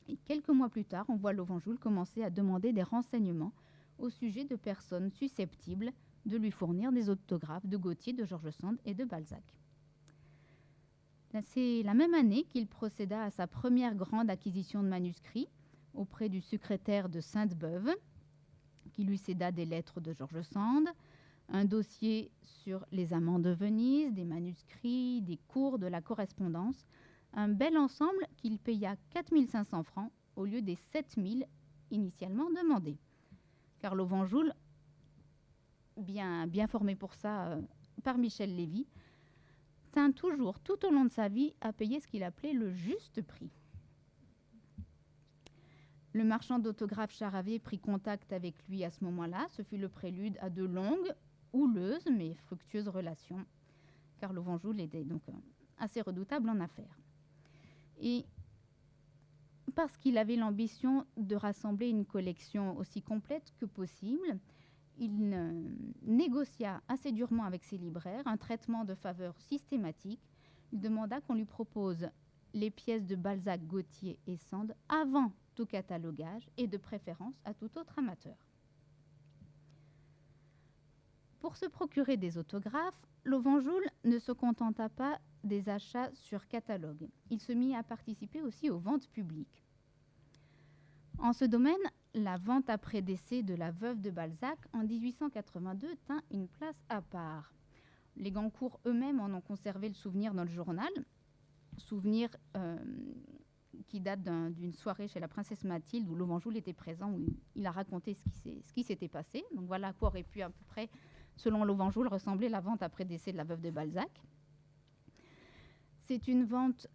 A: Et quelques mois plus tard, on voit Lovenjoul commencer à demander des renseignements au sujet de personnes susceptibles de lui fournir des autographes de Gautier, de George Sand et de Balzac. C'est la même année qu'il procéda à sa première grande acquisition de manuscrits auprès du secrétaire de Sainte-Beuve, qui lui céda des lettres de George Sand, un dossier sur les amants de Venise, des manuscrits, des cours, de la correspondance, un bel ensemble qu'il paya 4 500 francs au lieu des 7 000 initialement demandés. Car Lovenjoul, bien formé pour ça par Michel Lévy, tint toujours tout au long de sa vie à payer ce qu'il appelait le juste prix. Le marchand d'autographes Charavet prit contact avec lui à ce moment-là. Ce fut le prélude à de longues houleuse mais fructueuse relation, car Lovenjoul était donc assez redoutable en affaires. Et parce qu'il avait l'ambition de rassembler une collection aussi complète que possible, il négocia assez durement avec ses libraires un traitement de faveur systématique. Il demanda qu'on lui propose les pièces de Balzac, Gautier et Sand avant tout catalogage et de préférence à tout autre amateur. Pour se procurer des autographes, Lovenjoul ne se contenta pas des achats sur catalogue. Il se mit à participer aussi aux ventes publiques. En ce domaine, la vente après décès de la veuve de Balzac en 1882 tint une place à part. Les Gancourt eux-mêmes en ont conservé le souvenir dans le journal, souvenir qui date d'une soirée chez la princesse Mathilde où Lovenjoul était présent, où il a raconté ce qui s'était passé. Donc voilà à quoi aurait pu à peu près, selon Lovenjoul, ressembler la vente après décès de la veuve de Balzac. C'est une vente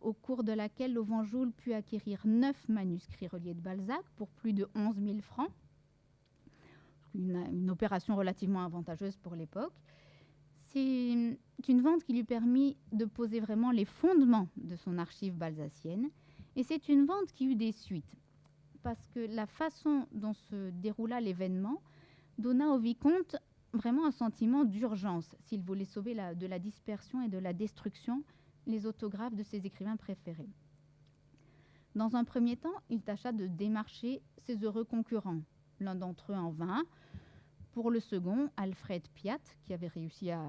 A: au cours de laquelle Lovenjoul put acquérir 9 manuscrits reliés de Balzac pour plus de 11 000 francs. Une opération relativement avantageuse pour l'époque. C'est une vente qui lui permit de poser vraiment les fondements de son archive balsacienne. Et c'est une vente qui eut des suites, parce que la façon dont se déroula l'événement donna au vicomte vraiment un sentiment d'urgence, s'il voulait sauver de la dispersion et de la destruction les autographes de ses écrivains préférés. Dans un premier temps, il tâcha de démarcher ses heureux concurrents, l'un d'entre eux en vain. Pour le second, Alfred Piat, qui avait réussi à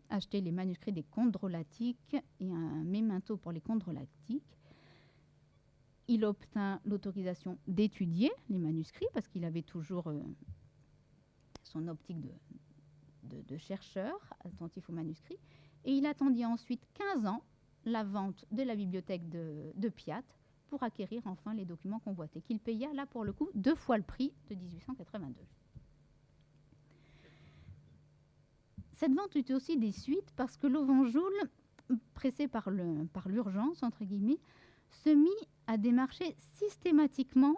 A: acheter les manuscrits des contes drôlatiques et un mémento pour les contes drôlatiques, il obtint l'autorisation d'étudier les manuscrits parce qu'il avait toujours son optique de chercheur attentif aux manuscrits. Et il attendit ensuite 15 ans la vente de la bibliothèque de Piat pour acquérir enfin les documents convoités, qu'il paya là pour le coup 2 fois le prix de 1882. Cette vente eut aussi des suites parce que Lovenjoul, pressé par l'urgence, entre guillemets, se mit à démarcher systématiquement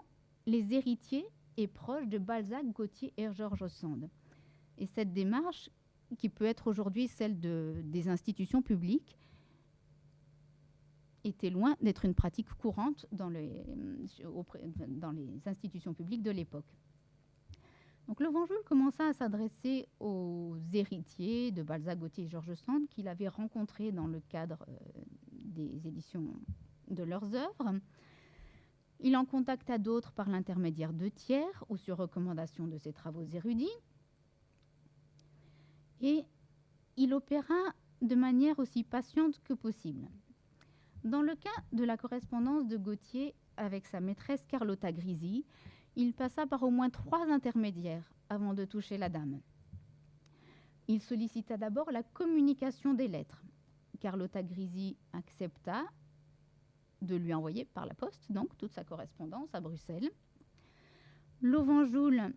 A: les héritiers et proches de Balzac, Gautier et George Sand. Et cette démarche, qui peut être aujourd'hui celle des institutions publiques, était loin d'être une pratique courante dans les institutions publiques de l'époque. Donc Lovenjoul commença à s'adresser aux héritiers de Balzac, Gautier et George Sand qu'il avait rencontrés dans le cadre des éditions de leurs œuvres. Il en contacta d'autres par l'intermédiaire de tiers ou sur recommandation de ses travaux érudits. Et il opéra de manière aussi patiente que possible. Dans le cas de la correspondance de Gautier avec sa maîtresse Carlotta Grisi, il passa par au moins 3 intermédiaires avant de toucher la dame. Il sollicita d'abord la communication des lettres. Carlotta Grisi accepta de lui envoyer par la poste donc toute sa correspondance à Bruxelles. Lovenjoul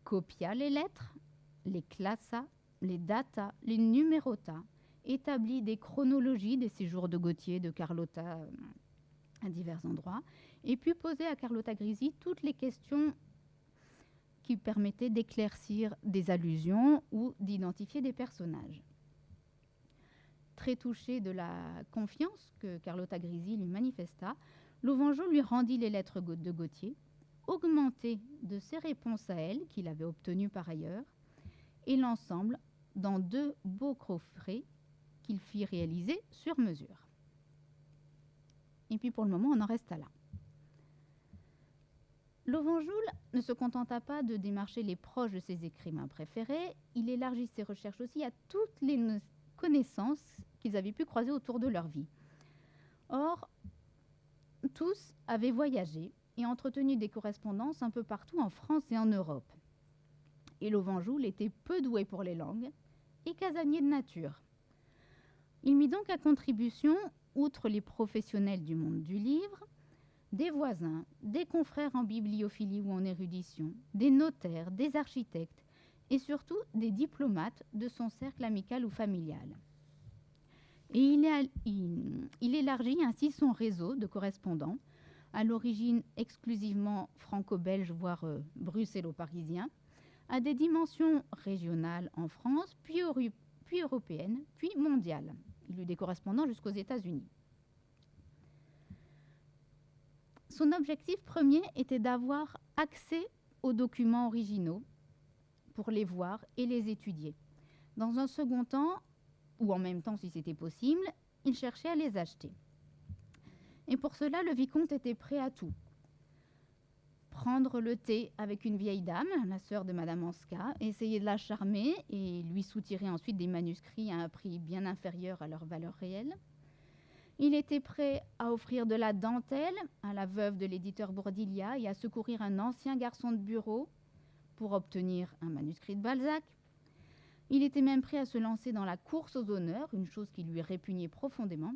A: copia les lettres, les classa, les data, les numérota, établit des chronologies des séjours de Gautier, de Carlotta à divers endroits, et puis poser à Carlotta Grisi toutes les questions qui permettaient d'éclaircir des allusions ou d'identifier des personnages. Très touché de la confiance que Carlotta Grisi lui manifesta, Lovenjoul lui rendit les lettres de Gautier, augmentées de ses réponses à elle, qu'il avait obtenues par ailleurs, et l'ensemble dans 2 beaux coffrets qu'il fit réaliser sur mesure. Et puis pour le moment, on en reste là. Lovenjoul ne se contenta pas de démarcher les proches de ses écrivains préférés, il élargit ses recherches aussi à toutes les connaissances qu'ils avaient pu croiser autour de leur vie. Or, tous avaient voyagé et entretenu des correspondances un peu partout en France et en Europe. Et Lovenjoul était peu doué pour les langues et casanier de nature. Il mit donc à contribution, outre les professionnels du monde du livre, des voisins, des confrères en bibliophilie ou en érudition, des notaires, des architectes et surtout des diplomates de son cercle amical ou familial. Et il élargit ainsi son réseau de correspondants, à l'origine exclusivement franco-belge, voire bruxello-parisien, a des dimensions régionales en France, puis européennes, puis mondiales. Il eut des correspondants jusqu'aux États-Unis. Son objectif premier était d'avoir accès aux documents originaux pour les voir et les étudier. Dans un second temps, ou en même temps si c'était possible, il cherchait à les acheter. Et pour cela, le vicomte était prêt à tout. Prendre le thé avec une vieille dame, la sœur de Madame Anska, essayer de la charmer et lui soutirer ensuite des manuscrits à un prix bien inférieur à leur valeur réelle. Il était prêt à offrir de la dentelle à la veuve de l'éditeur Bourdilia et à secourir un ancien garçon de bureau pour obtenir un manuscrit de Balzac. Il était même prêt à se lancer dans la course aux honneurs, une chose qui lui répugnait profondément,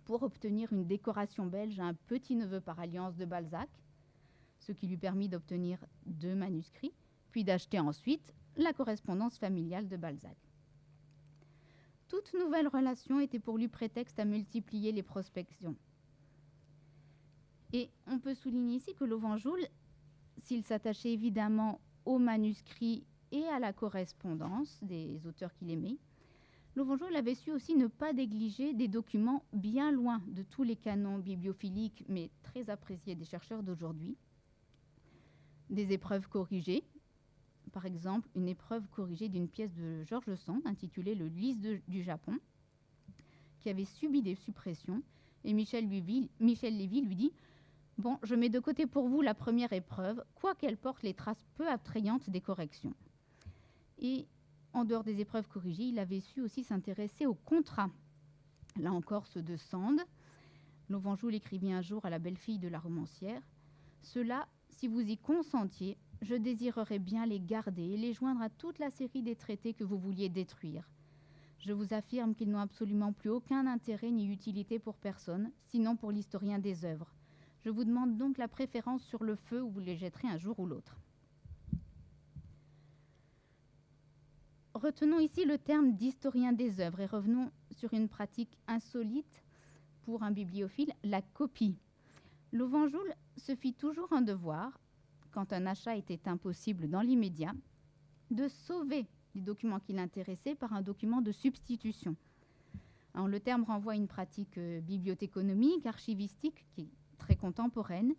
A: pour obtenir une décoration belge à un petit-neveu par alliance de Balzac, ce qui lui permit d'obtenir 2 manuscrits, puis d'acheter ensuite la correspondance familiale de Balzac. Toute nouvelle relation était pour lui prétexte à multiplier les prospections. Et on peut souligner ici que Lovenjoul, s'il s'attachait évidemment aux manuscrits et à la correspondance des auteurs qu'il aimait, Lovenjoul avait su aussi ne pas négliger des documents bien loin de tous les canons bibliophiliques, mais très appréciés des chercheurs d'aujourd'hui. Des épreuves corrigées, par exemple une épreuve corrigée d'une pièce de George Sand intitulée Le Lys du Japon, qui avait subi des suppressions, et Michel Lévy lui dit « Bon, je mets de côté pour vous la première épreuve, quoiqu'elle porte les traces peu attrayantes des corrections. » Et en dehors des épreuves corrigées, il avait su aussi s'intéresser aux contrats. Là encore, ceux de Sand. Lovenjoul écrivit un jour à la belle-fille de la romancière « Ceux-là, si vous y consentiez, je désirerais bien les garder et les joindre à toute la série des traités que vous vouliez détruire. Je vous affirme qu'ils n'ont absolument plus aucun intérêt ni utilité pour personne, sinon pour l'historien des œuvres. Je vous demande donc la préférence sur le feu où vous les jetterez un jour ou l'autre. » Retenons ici le terme d'historien des œuvres et revenons sur une pratique insolite pour un bibliophile, la copie. Lovenjoul se fit toujours un devoir, quand un achat était impossible dans l'immédiat, de sauver les documents qui l'intéressaient par un document de substitution. Alors, le terme renvoie à une pratique bibliothéconomique, archivistique, qui est très contemporaine,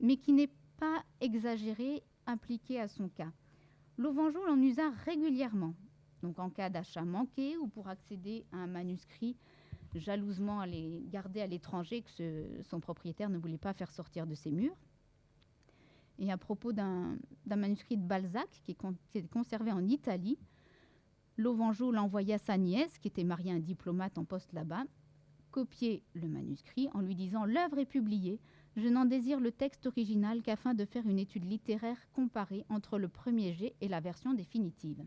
A: mais qui n'est pas exagérée, appliquée à son cas. Lovenjoul en usa régulièrement, donc en cas d'achat manqué ou pour accéder à un manuscrit jalousement gardé à l'étranger que son propriétaire ne voulait pas faire sortir de ses murs. Et à propos d'un manuscrit de Balzac qui est conservé en Italie, Lovenjoul envoya sa nièce, qui était mariée à un diplomate en poste là-bas, copier le manuscrit en lui disant « L'œuvre est publiée, je n'en désire le texte original qu'afin de faire une étude littéraire comparée entre le premier jet et la version définitive. »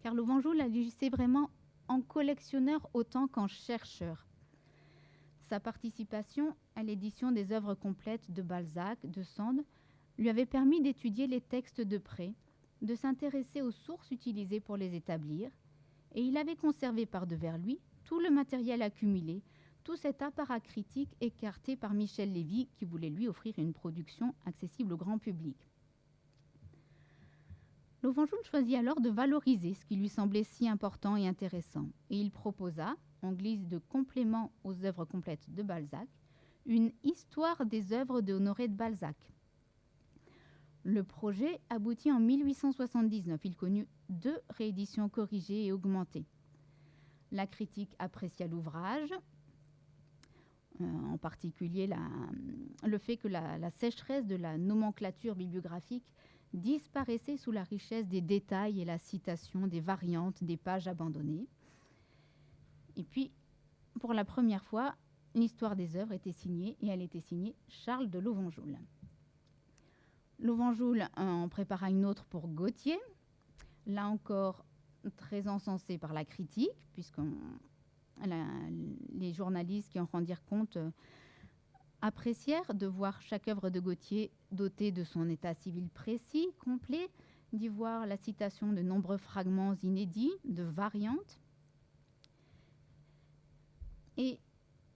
A: Car Lovenjoul agissait vraiment en collectionneur autant qu'en chercheur. Sa participation à l'édition des œuvres complètes de Balzac, de Sand, lui avait permis d'étudier les textes de près, de s'intéresser aux sources utilisées pour les établir, et il avait conservé par-devers lui tout le matériel accumulé, tout cet apparat critique écarté par Michel Lévy qui voulait lui offrir une production accessible au grand public. Lovenjoul choisit alors de valoriser ce qui lui semblait si important et intéressant, et il proposa, en guise de complément aux œuvres complètes de Balzac, une histoire des œuvres de Honoré de Balzac. Le projet aboutit en 1879. Il connut 2 rééditions corrigées et augmentées. La critique apprécia l'ouvrage, en particulier le fait que la sécheresse de la nomenclature bibliographique disparaissait sous la richesse des détails et la citation des variantes des pages abandonnées. Et puis, pour la première fois, l'histoire des œuvres était signée, et elle était signée Charles de Lovenjoul. Lovenjoul en prépara une autre pour Gautier, là encore très encensée par la critique, puisque les journalistes qui en rendirent compte apprécièrent de voir chaque œuvre de Gautier dotée de son état civil précis, complet, d'y voir la citation de nombreux fragments inédits, de variantes. Et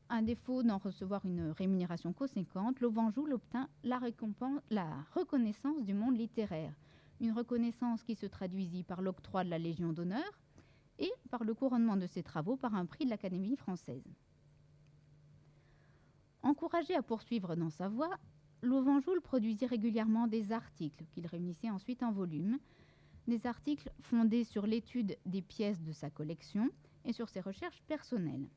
A: à défaut d'en recevoir une rémunération conséquente, Lovenjoul obtint la reconnaissance du monde littéraire. une reconnaissance qui se traduisit par l'octroi de la Légion d'honneur et par le couronnement de ses travaux par un prix de l'Académie française. Encouragé à poursuivre dans sa voie, Lovenjoul produisit régulièrement des articles qu'il réunissait ensuite en volumes, des articles fondés sur l'étude des pièces de sa collection et sur ses recherches personnelles.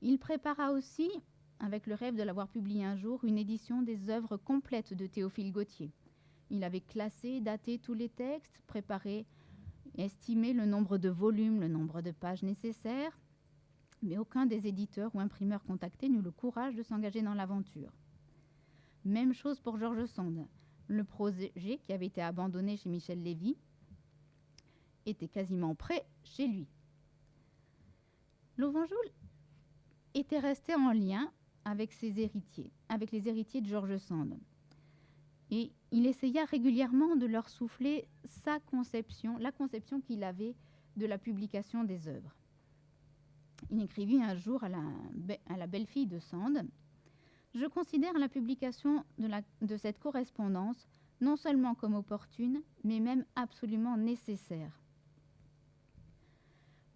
A: Il prépara aussi, avec le rêve de l'avoir publié un jour, une édition des œuvres complètes de Théophile Gautier. Il avait classé, daté tous les textes, préparé et estimé le nombre de volumes, le nombre de pages nécessaires, mais aucun des éditeurs ou imprimeurs contactés n'eut le courage de s'engager dans l'aventure. Même chose pour George Sand. Le projet qui avait été abandonné chez Michel Lévy était quasiment prêt chez lui. Lovenjoul était resté en lien avec ses héritiers, avec les héritiers de George Sand. Et il essaya régulièrement de leur souffler sa conception, la conception qu'il avait de la publication des œuvres. Il écrivit un jour à la belle-fille de Sand: « Je considère la publication de cette correspondance non seulement comme opportune, mais même absolument nécessaire.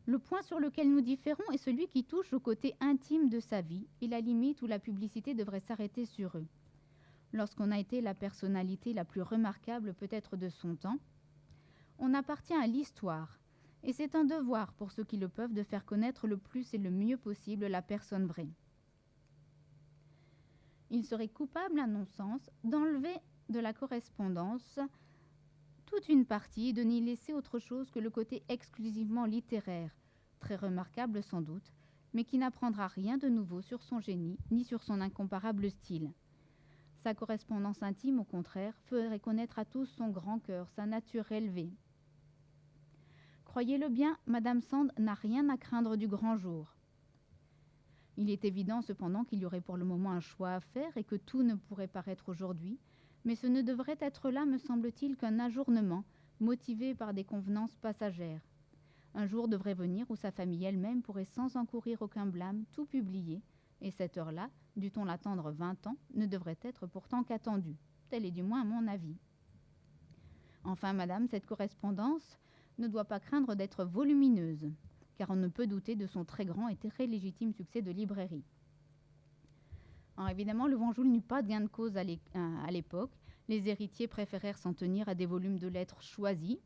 A: Le point sur lequel nous différons est celui qui touche au côté intime de sa vie et la limite où la publicité devrait s'arrêter sur eux. Lorsqu'on a été la personnalité la plus remarquable peut-être de son temps, on appartient à l'histoire, et c'est un devoir pour ceux qui le peuvent de faire connaître le plus et le mieux possible la personne vraie. Il serait coupable, à mon sens, d'enlever de la correspondance toute une partie et de n'y laisser autre chose que le côté exclusivement littéraire, très remarquable sans doute, mais qui n'apprendra rien de nouveau sur son génie ni sur son incomparable style. Sa correspondance intime, au contraire, ferait connaître à tous son grand cœur, sa nature élevée. Croyez-le bien, Madame Sand n'a rien à craindre du grand jour. Il est évident cependant qu'il y aurait pour le moment un choix à faire et que tout ne pourrait paraître aujourd'hui, mais ce ne devrait être là, me semble-t-il, qu'un ajournement motivé par des convenances passagères. Un jour devrait venir où sa famille elle-même pourrait sans encourir aucun blâme tout publier, et cette heure-là, dût-on l'attendre 20 ans, ne devrait être pourtant qu'attendue. Tel est du moins mon avis. Enfin, madame, cette correspondance ne doit pas craindre d'être volumineuse, car on ne peut douter de son très grand et très légitime succès de librairie. Alors évidemment, Lovenjoul n'eut pas de gain de cause à l'époque. Les héritiers préférèrent s'en tenir à des volumes de lettres choisis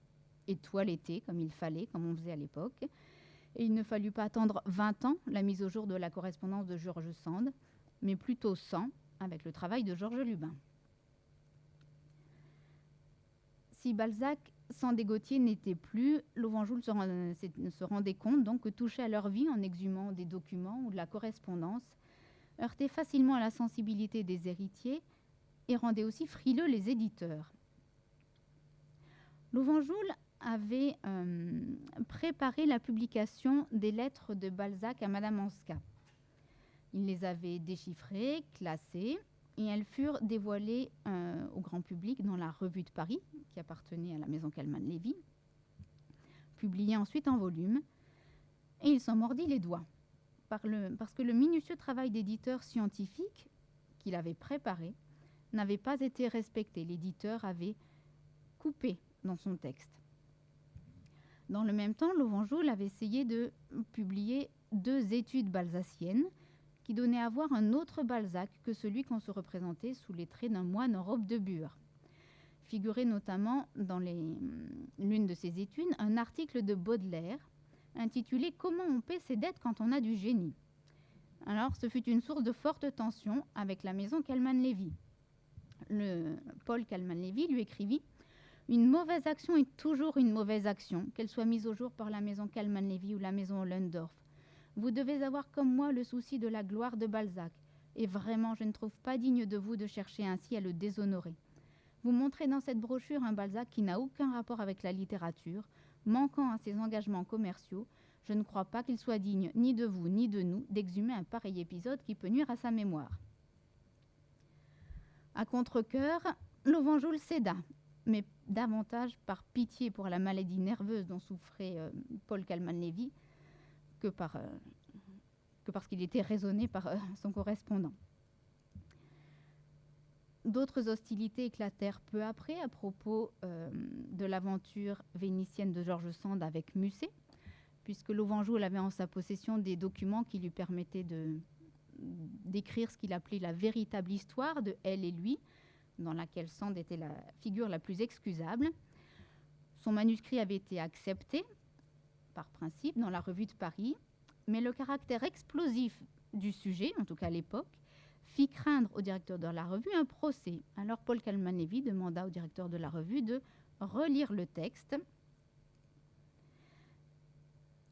A: et toilettés comme il fallait, comme on faisait à l'époque. Et il ne fallut pas attendre 20 ans la mise au jour de la correspondance de George Sand, mais plutôt 100 avec le travail de Georges Lubin. Si Balzac, Sand et Gautier n'étaient plus, Lovenjoul se rendait compte donc que toucher à leur vie en exhumant des documents ou de la correspondance heurtait facilement à la sensibilité des héritiers et rendait aussi frileux les éditeurs. Lovenjoul avait préparé la publication des lettres de Balzac à Madame Anska. Il les avait déchiffrées, classées, et elles furent dévoilées au grand public dans la Revue de Paris, qui appartenait à la maison Calman-Lévy, publiées ensuite en volume, et il s'en mordit les doigts, parce que le minutieux travail d'éditeur scientifique qu'il avait préparé n'avait pas été respecté. L'éditeur avait coupé dans son texte. Dans le même temps, Lovenjoul avait essayé de publier 2 études balsaciennes qui donnaient à voir un autre Balzac que celui qu'on se représentait sous les traits d'un moine en robe de bure. Figurait notamment dans l'une de ces études un article de Baudelaire intitulé « Comment on paie ses dettes quand on a du génie ». Alors, ce fut une source de forte tension avec la maison Calman-Lévy. Paul Calman-Lévy lui écrivit « Une mauvaise action est toujours une mauvaise action, qu'elle soit mise au jour par la maison Calman-Lévy ou la maison Ollendorff. Vous devez avoir comme moi le souci de la gloire de Balzac, et vraiment je ne trouve pas digne de vous de chercher ainsi à le déshonorer. Vous montrez dans cette brochure un Balzac qui n'a aucun rapport avec la littérature, manquant à ses engagements commerciaux. Je ne crois pas qu'il soit digne ni de vous ni de nous d'exhumer un pareil épisode qui peut nuire à sa mémoire. » À contre-cœur, Lovenjoul céda, mais davantage par pitié pour la maladie nerveuse dont souffrait Paul Calman-Lévy que parce qu'il était raisonné par son correspondant. D'autres hostilités éclatèrent peu après à propos de l'aventure vénitienne de George Sand avec Musset, puisque Lovenjoul avait en sa possession des documents qui lui permettaient d'écrire ce qu'il appelait la véritable histoire de Elle et lui, dans laquelle Sand était la figure la plus excusable. Son manuscrit avait été accepté, par principe, dans la Revue de Paris, mais le caractère explosif du sujet, en tout cas à l'époque, fit craindre au directeur de la revue un procès. Alors Paul Kalman-Levy demanda au directeur de la revue de relire le texte.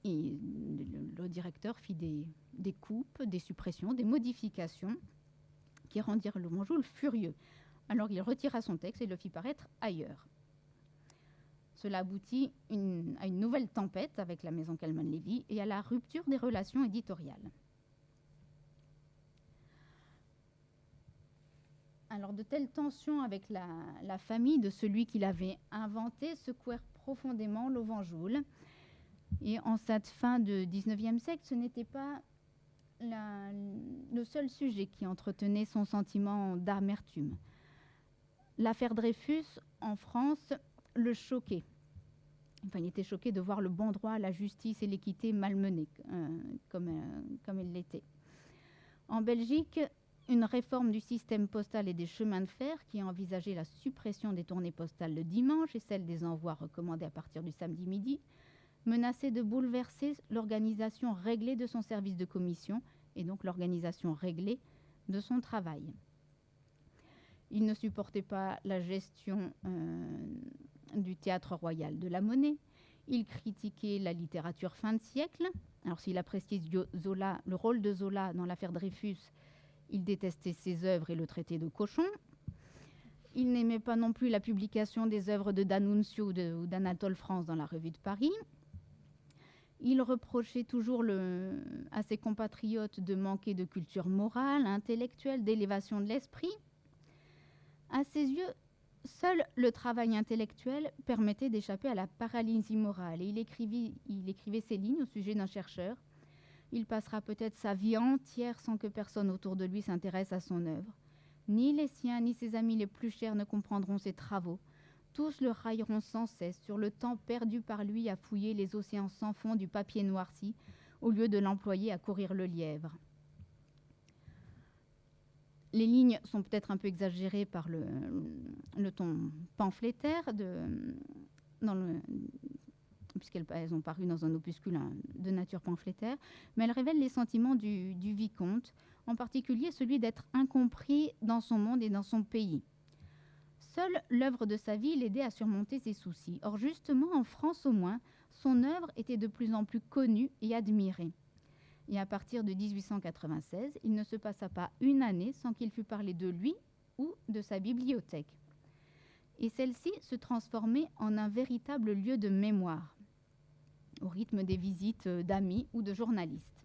A: Et le directeur fit des coupes, des suppressions, des modifications qui rendirent Lovenjoul furieux. Alors il retira son texte et le fit paraître ailleurs. Cela aboutit à une nouvelle tempête avec la maison Kalman-Levy et à la rupture des relations éditoriales. Alors de telles tensions avec la famille de celui qui l'avait inventé secouèrent profondément Lovenjoul. Et en cette fin de 19e siècle, ce n'était pas le seul sujet qui entretenait son sentiment d'amertume. L'affaire Dreyfus, en France, le choquait. Enfin, il était choqué de voir le bon droit, la justice et l'équité malmenés, comme il l'était. En Belgique, une réforme du système postal et des chemins de fer qui envisageait la suppression des tournées postales le dimanche et celle des envois recommandés à partir du samedi midi menaçait de bouleverser l'organisation réglée de son service de commission et donc l'organisation réglée de son travail. Il ne supportait pas la gestion du Théâtre Royal de la Monnaie. Il critiquait la littérature fin de siècle. Alors s'il appréciait Zola, le rôle de Zola dans l'affaire Dreyfus, il détestait ses œuvres et le traitait de cochon. Il n'aimait pas non plus la publication des œuvres de D'Annunzio ou d'Anatole France dans la Revue de Paris. Il reprochait toujours à ses compatriotes de manquer de culture morale, intellectuelle, d'élévation de l'esprit. À ses yeux, seul le travail intellectuel permettait d'échapper à la paralysie morale. Et il écrivait ces lignes au sujet d'un chercheur. Il passera peut-être sa vie entière sans que personne autour de lui s'intéresse à son œuvre. Ni les siens, ni ses amis les plus chers ne comprendront ses travaux. Tous le railleront sans cesse sur le temps perdu par lui à fouiller les océans sans fond du papier noirci, au lieu de l'employer à courir le lièvre. Les lignes sont peut-être un peu exagérées par le ton pamphlétaire, puisqu'elles ont paru dans un opuscule de nature pamphlétaire, mais elles révèlent les sentiments du vicomte, en particulier celui d'être incompris dans son monde et dans son pays. Seule l'œuvre de sa vie l'aidait à surmonter ses soucis. Or, justement, en France au moins, son œuvre était de plus en plus connue et admirée. Et à partir de 1896, il ne se passa pas une année sans qu'il fût parlé de lui ou de sa bibliothèque. Et celle-ci se transformait en un véritable lieu de mémoire, au rythme des visites d'amis ou de journalistes.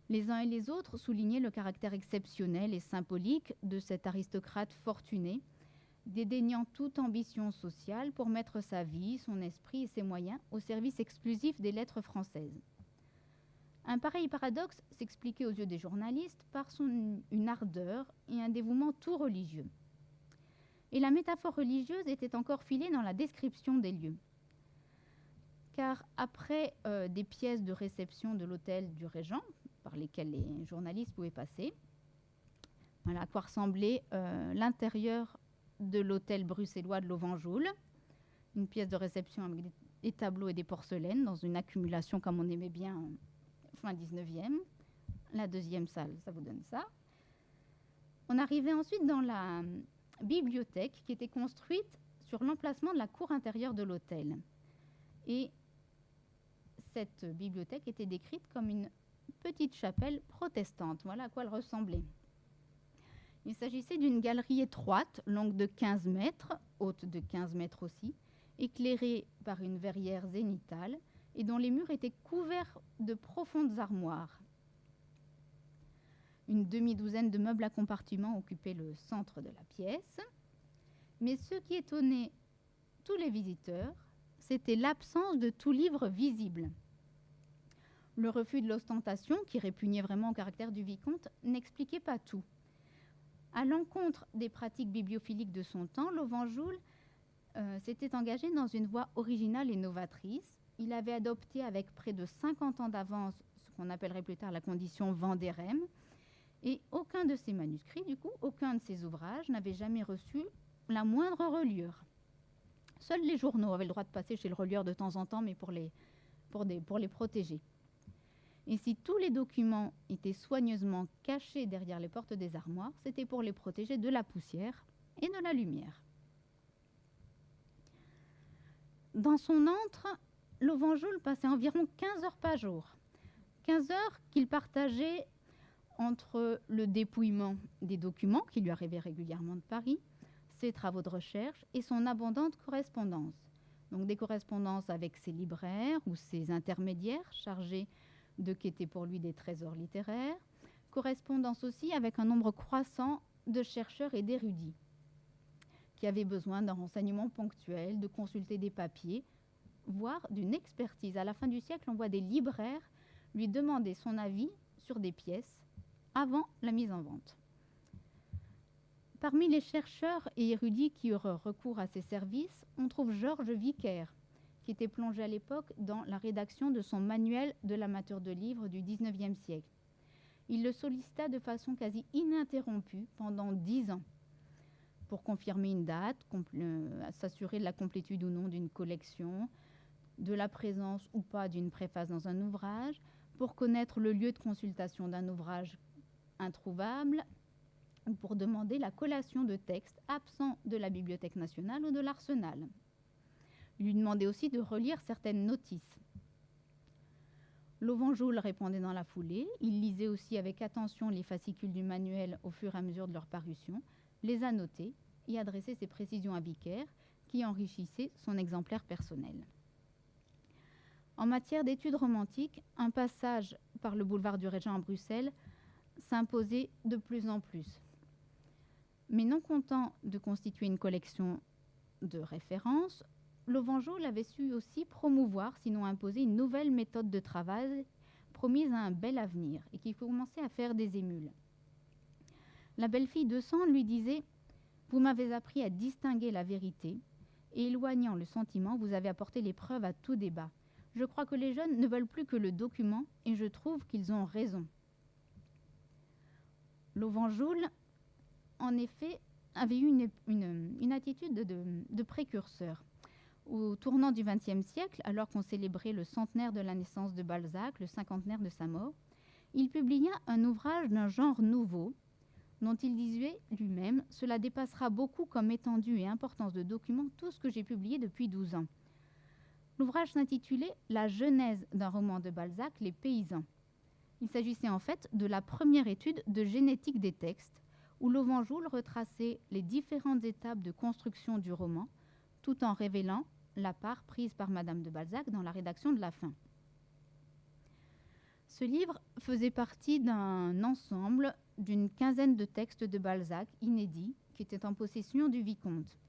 A: Les uns et les autres soulignaient le caractère exceptionnel et symbolique de cet aristocrate fortuné, dédaignant toute ambition sociale pour mettre sa vie, son esprit et ses moyens au service exclusif des lettres françaises. Un pareil paradoxe s'expliquait aux yeux des journalistes par une ardeur et un dévouement tout religieux. Et la métaphore religieuse était encore filée dans la description des lieux. Car après des pièces de réception de l'hôtel du Régent, par lesquelles les journalistes pouvaient passer, voilà à quoi ressemblait l'intérieur de l'hôtel bruxellois de Lovenjoul, une pièce de réception avec des tableaux et des porcelaines dans une accumulation comme on aimait bien fin 19e. La deuxième salle, ça vous donne ça. On arrivait ensuite dans la bibliothèque qui était construite sur l'emplacement de la cour intérieure de l'hôtel. Et cette bibliothèque était décrite comme une petite chapelle protestante. Voilà à quoi elle ressemblait. Il s'agissait d'une galerie étroite, longue de 15 mètres, haute de 15 mètres aussi, éclairée par une verrière zénithale et dont les murs étaient couverts de profondes armoires. Une demi-douzaine de meubles à compartiments occupaient le centre de la pièce. Mais ce qui étonnait tous les visiteurs, c'était l'absence de tout livre visible. Le refus de l'ostentation, qui répugnait vraiment au caractère du vicomte, n'expliquait pas tout. À l'encontre des pratiques bibliophiliques de son temps, Lovenjoul s'était engagé dans une voie originale et novatrice. Il avait adopté avec près de 50 ans d'avance ce qu'on appellerait plus tard la condition Vandérem, et aucun de ses manuscrits, du coup, aucun de ses ouvrages n'avait jamais reçu la moindre reliure. Seuls les journaux avaient le droit de passer chez le relieur de temps en temps, mais pour les protéger. Et si tous les documents étaient soigneusement cachés derrière les portes des armoires, c'était pour les protéger de la poussière et de la lumière. Dans son antre, Lovenjoul passait environ 15 heures par jour. 15 heures qu'il partageait entre le dépouillement des documents qui lui arrivaient régulièrement de Paris, ses travaux de recherche et son abondante correspondance. Donc des correspondances avec ses libraires ou ses intermédiaires chargés de quêter pour lui des trésors littéraires, correspondance aussi avec un nombre croissant de chercheurs et d'érudits qui avaient besoin d'un renseignement ponctuel, de consulter des papiers, voire d'une expertise. À la fin du siècle, on voit des libraires lui demander son avis sur des pièces avant la mise en vente. Parmi les chercheurs et érudits qui eurent recours à ses services, on trouve Georges Vicaire, qui était plongé à l'époque dans la rédaction de son manuel de l'amateur de livres du XIXe siècle. Il le sollicita de façon quasi ininterrompue pendant 10 ans pour confirmer une date, s'assurer de la complétude ou non d'une collection, de la présence ou pas d'une préface dans un ouvrage, pour connaître le lieu de consultation d'un ouvrage introuvable, ou pour demander la collation de textes absents de la Bibliothèque nationale ou de l'Arsenal. Il lui demandait aussi de relire certaines notices. Lovenjoul répondait dans la foulée. Il lisait aussi avec attention les fascicules du manuel au fur et à mesure de leur parution, les annotait et adressait ses précisions à Vicaire, qui enrichissait son exemplaire personnel. En matière d'études romantiques, un passage par le boulevard du Régent à Bruxelles s'imposait de plus en plus. Mais non content de constituer une collection de références, Lovenjoul avait su aussi promouvoir, sinon imposer, une nouvelle méthode de travail promise à un bel avenir et qui commençait à faire des émules. La belle-fille de Sand lui disait « Vous m'avez appris à distinguer la vérité et éloignant le sentiment, vous avez apporté les preuves à tout débat. Je crois que les jeunes ne veulent plus que le document et je trouve qu'ils ont raison. » Lovenjoul, en effet, avait eu une attitude de précurseur. Au tournant du XXe siècle, alors qu'on célébrait le centenaire de la naissance de Balzac, le cinquantenaire de sa mort, il publia un ouvrage d'un genre nouveau, dont il disait lui-même « Cela dépassera beaucoup comme étendue et importance de document tout ce que j'ai publié depuis 12 ans. » L'ouvrage s'intitulait « La genèse d'un roman de Balzac, Les paysans ». Il s'agissait en fait de la première étude de génétique des textes, où Lovenjoul retraçait les différentes étapes de construction du roman, tout en révélant la part prise par Madame de Balzac dans la rédaction de la fin. Ce livre faisait partie d'un ensemble d'une quinzaine de textes de Balzac inédits qui étaient en possession du vicomte.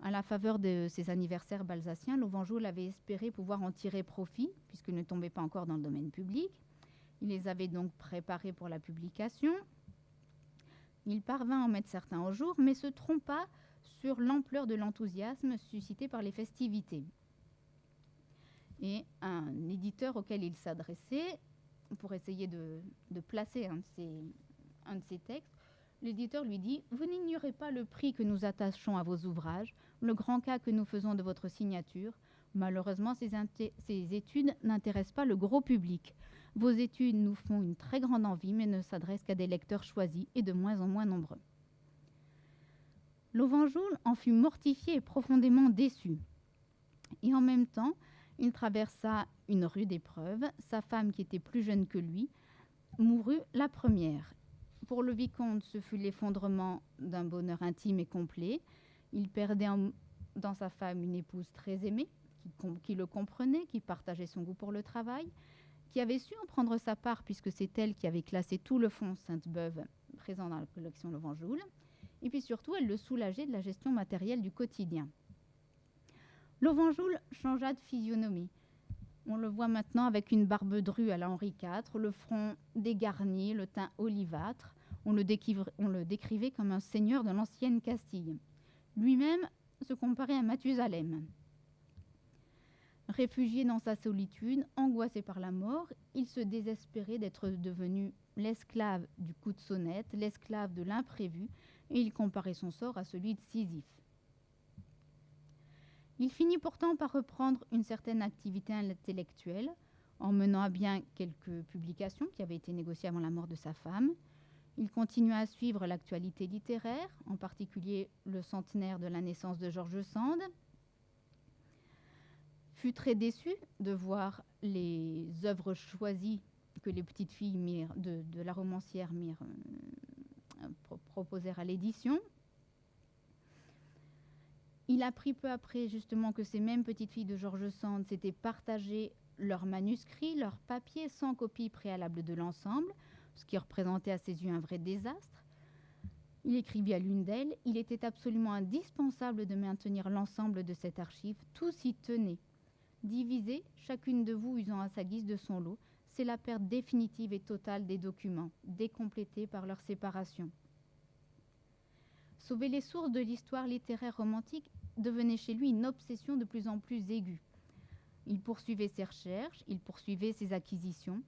A: À la faveur de ses anniversaires balsaciens, Lovenjoul avait espéré pouvoir en tirer profit, puisqu'il ne tombait pas encore dans le domaine public. Il les avait donc préparés pour la publication. Il parvint à en mettre certains au jour, mais se trompa sur l'ampleur de l'enthousiasme suscité par les festivités. Et un éditeur auquel il s'adressait, pour essayer de placer un de ses textes, l'éditeur lui dit « Vous n'ignorez pas le prix que nous attachons à vos ouvrages, le grand cas que nous faisons de votre signature. Malheureusement, ces études n'intéressent pas le gros public. Vos études nous font une très grande envie, mais ne s'adressent qu'à des lecteurs choisis et de moins en moins nombreux. » Lovenjoul en fut mortifié et profondément déçu. Et en même temps, il traversa une rude épreuve. Sa femme, qui était plus jeune que lui, mourut la première. Pour le vicomte, ce fut l'effondrement d'un bonheur intime et complet. Il perdait dans sa femme une épouse très aimée, qui le comprenait, qui partageait son goût pour le travail, qui avait su en prendre sa part, puisque c'est elle qui avait classé tout le fonds Sainte-Beuve présent dans la collection Lovenjoul. Et puis surtout, elle le soulageait de la gestion matérielle du quotidien. Lovenjoul changea de physionomie. On le voit maintenant avec une barbe drue à la Henri IV, le front dégarni, le teint olivâtre. On le décrivait comme un seigneur de l'ancienne Castille. Lui-même se comparait à Mathusalem. Réfugié dans sa solitude, angoissé par la mort, il se désespérait d'être devenu l'esclave du coup de sonnette, l'esclave de l'imprévu, et il comparait son sort à celui de Sisyphe. Il finit pourtant par reprendre une certaine activité intellectuelle, en menant à bien quelques publications qui avaient été négociées avant la mort de sa femme. Il continua à suivre l'actualité littéraire, en particulier le centenaire de la naissance de George Sand. Fut très déçu de voir les œuvres choisies que les petites filles de la romancière proposèrent à l'édition. Il apprit peu après justement que ces mêmes petites filles de George Sand s'étaient partagées leurs manuscrits, leurs papiers sans copie préalable de l'ensemble, ce qui représentait à ses yeux un vrai désastre. Il écrivit à l'une d'elles « Il était absolument indispensable de maintenir l'ensemble de cette archive, tout s'y tenait. Divisée, chacune de vous usant à sa guise de son lot, c'est la perte définitive et totale des documents, décomplétés par leur séparation. » Sauver les sources de l'histoire littéraire romantique devenait chez lui une obsession de plus en plus aiguë. Il poursuivait ses recherches, il poursuivait ses acquisitions,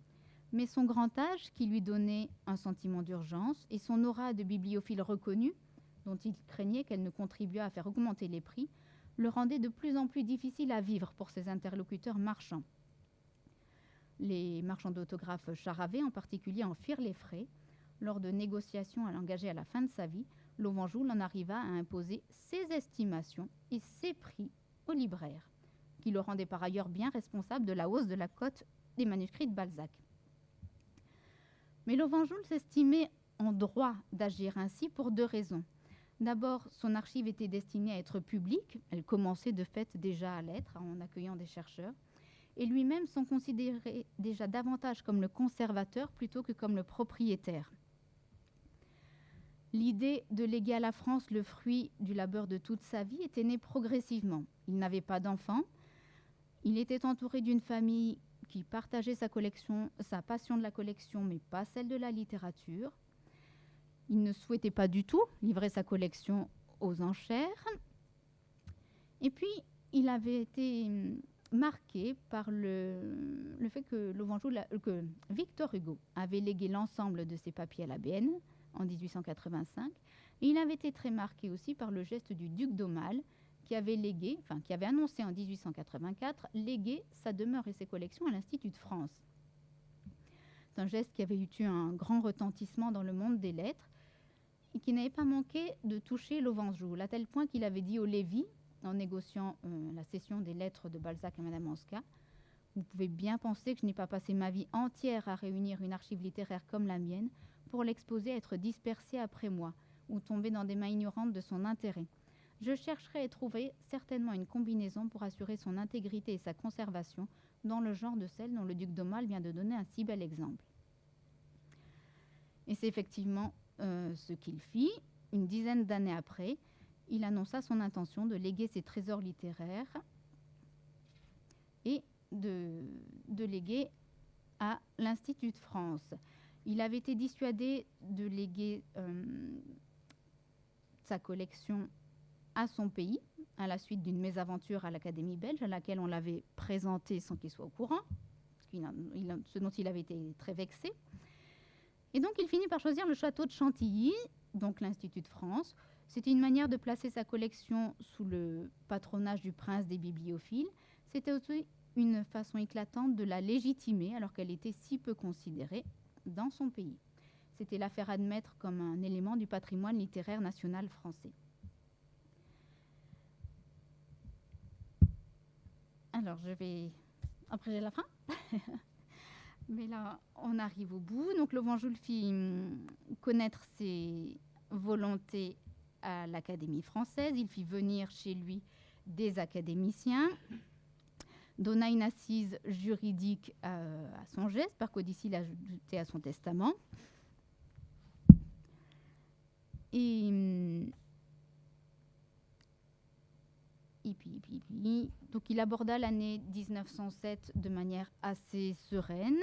A: mais son grand âge, qui lui donnait un sentiment d'urgence, et son aura de bibliophile reconnu, dont il craignait qu'elle ne contribuât à faire augmenter les prix, le rendaient de plus en plus difficile à vivre pour ses interlocuteurs marchands. Les marchands d'autographes Charavet en particulier en firent les frais. Lors de négociations engagées à la fin de sa vie, Lovenjoul en arriva à imposer ses estimations et ses prix aux libraires, qui le rendaient par ailleurs bien responsable de la hausse de la cote des manuscrits de Balzac. Mais Lovenjoul s'estimait en droit d'agir ainsi pour deux raisons. D'abord, son archive était destinée à être publique, elle commençait de fait déjà à l'être en accueillant des chercheurs, et lui-même s'en considérait déjà davantage comme le conservateur plutôt que comme le propriétaire. L'idée de léguer à la France le fruit du labeur de toute sa vie était née progressivement. Il n'avait pas d'enfants, il était entouré d'une famille qui partageait sa passion de la collection, mais pas celle de la littérature. Il ne souhaitait pas du tout livrer sa collection aux enchères. Et puis, il avait été marqué par le fait que Victor Hugo avait légué l'ensemble de ses papiers à la BN en 1885. Et il avait été très marqué aussi par le geste du duc d'Aumale, qui avait annoncé en 1884 léguer sa demeure et ses collections à l'Institut de France. C'est un geste qui avait eu un grand retentissement dans le monde des lettres et qui n'avait pas manqué de toucher Lovenjoul, à tel point qu'il avait dit au Lévy, en négociant la cession des lettres de Balzac à Madame Anska, « Vous pouvez bien penser que je n'ai pas passé ma vie entière à réunir une archive littéraire comme la mienne pour l'exposer à être dispersée après moi ou tomber dans des mains ignorantes de son intérêt. Je chercherai et trouverai certainement une combinaison pour assurer son intégrité et sa conservation dans le genre de celle dont le duc d'Aumale vient de donner un si bel exemple. » Et c'est effectivement ce qu'il fit. Une dizaine d'années après, il annonça son intention de léguer ses trésors littéraires et de léguer à l'Institut de France. Il avait été dissuadé de léguer sa collection à son pays, à la suite d'une mésaventure à l'Académie belge, à laquelle on l'avait présenté sans qu'il soit au courant, ce dont il avait été très vexé. Et donc, il finit par choisir le château de Chantilly, donc l'Institut de France. C'était une manière de placer sa collection sous le patronage du prince des bibliophiles. C'était aussi une façon éclatante de la légitimer, alors qu'elle était si peu considérée dans son pays. C'était la faire admettre comme un élément du patrimoine littéraire national français. Alors, après j'ai la fin. Mais là, on arrive au bout. Donc, Lovenjoul fit connaître ses volontés à l'Académie française. Il fit venir chez lui des académiciens, donna une assise juridique à son geste, par codicille ajouté à son testament. Et puis, donc il aborda l'année 1907 de manière assez sereine.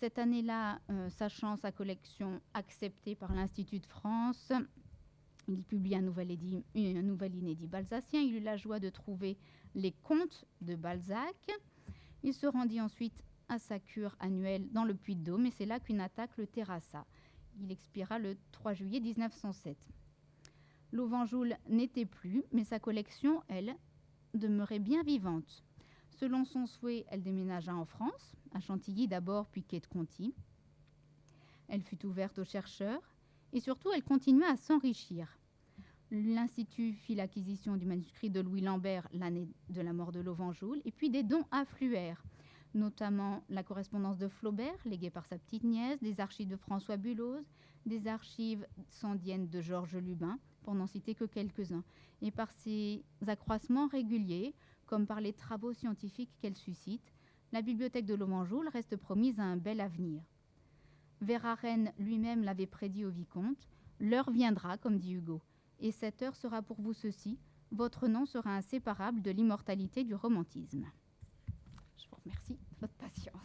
A: Cette année-là, sachant sa collection acceptée par l'Institut de France, il publie un nouvel inédit balzacien. Il eut la joie de trouver les contes de Balzac. Il se rendit ensuite à sa cure annuelle dans le Puy-de-Dôme et c'est là qu'une attaque le terrassa. Il expira le 3 juillet 1907. Lauvanjoul n'était plus, mais sa collection, elle, demeurait bien vivante. Selon son souhait, elle déménagea en France, à Chantilly d'abord, puis quai de Conti. Elle fut ouverte aux chercheurs et surtout, elle continua à s'enrichir. L'Institut fit l'acquisition du manuscrit de Louis Lambert l'année de la mort de Lauvanjoul, et puis des dons affluèrent, notamment la correspondance de Flaubert, léguée par sa petite nièce, des archives de François Bulloz, des archives sandiennes de Georges Lubin, pour n'en citer que quelques-uns. Et par ces accroissements réguliers, comme par les travaux scientifiques qu'elle suscite, la bibliothèque de Lauvanjoul reste promise à un bel avenir. Verhaeren lui-même l'avait prédit au vicomte, « L'heure viendra, comme dit Hugo, et cette heure sera pour vous ceci, votre nom sera inséparable de l'immortalité du romantisme. » Je vous remercie de votre patience.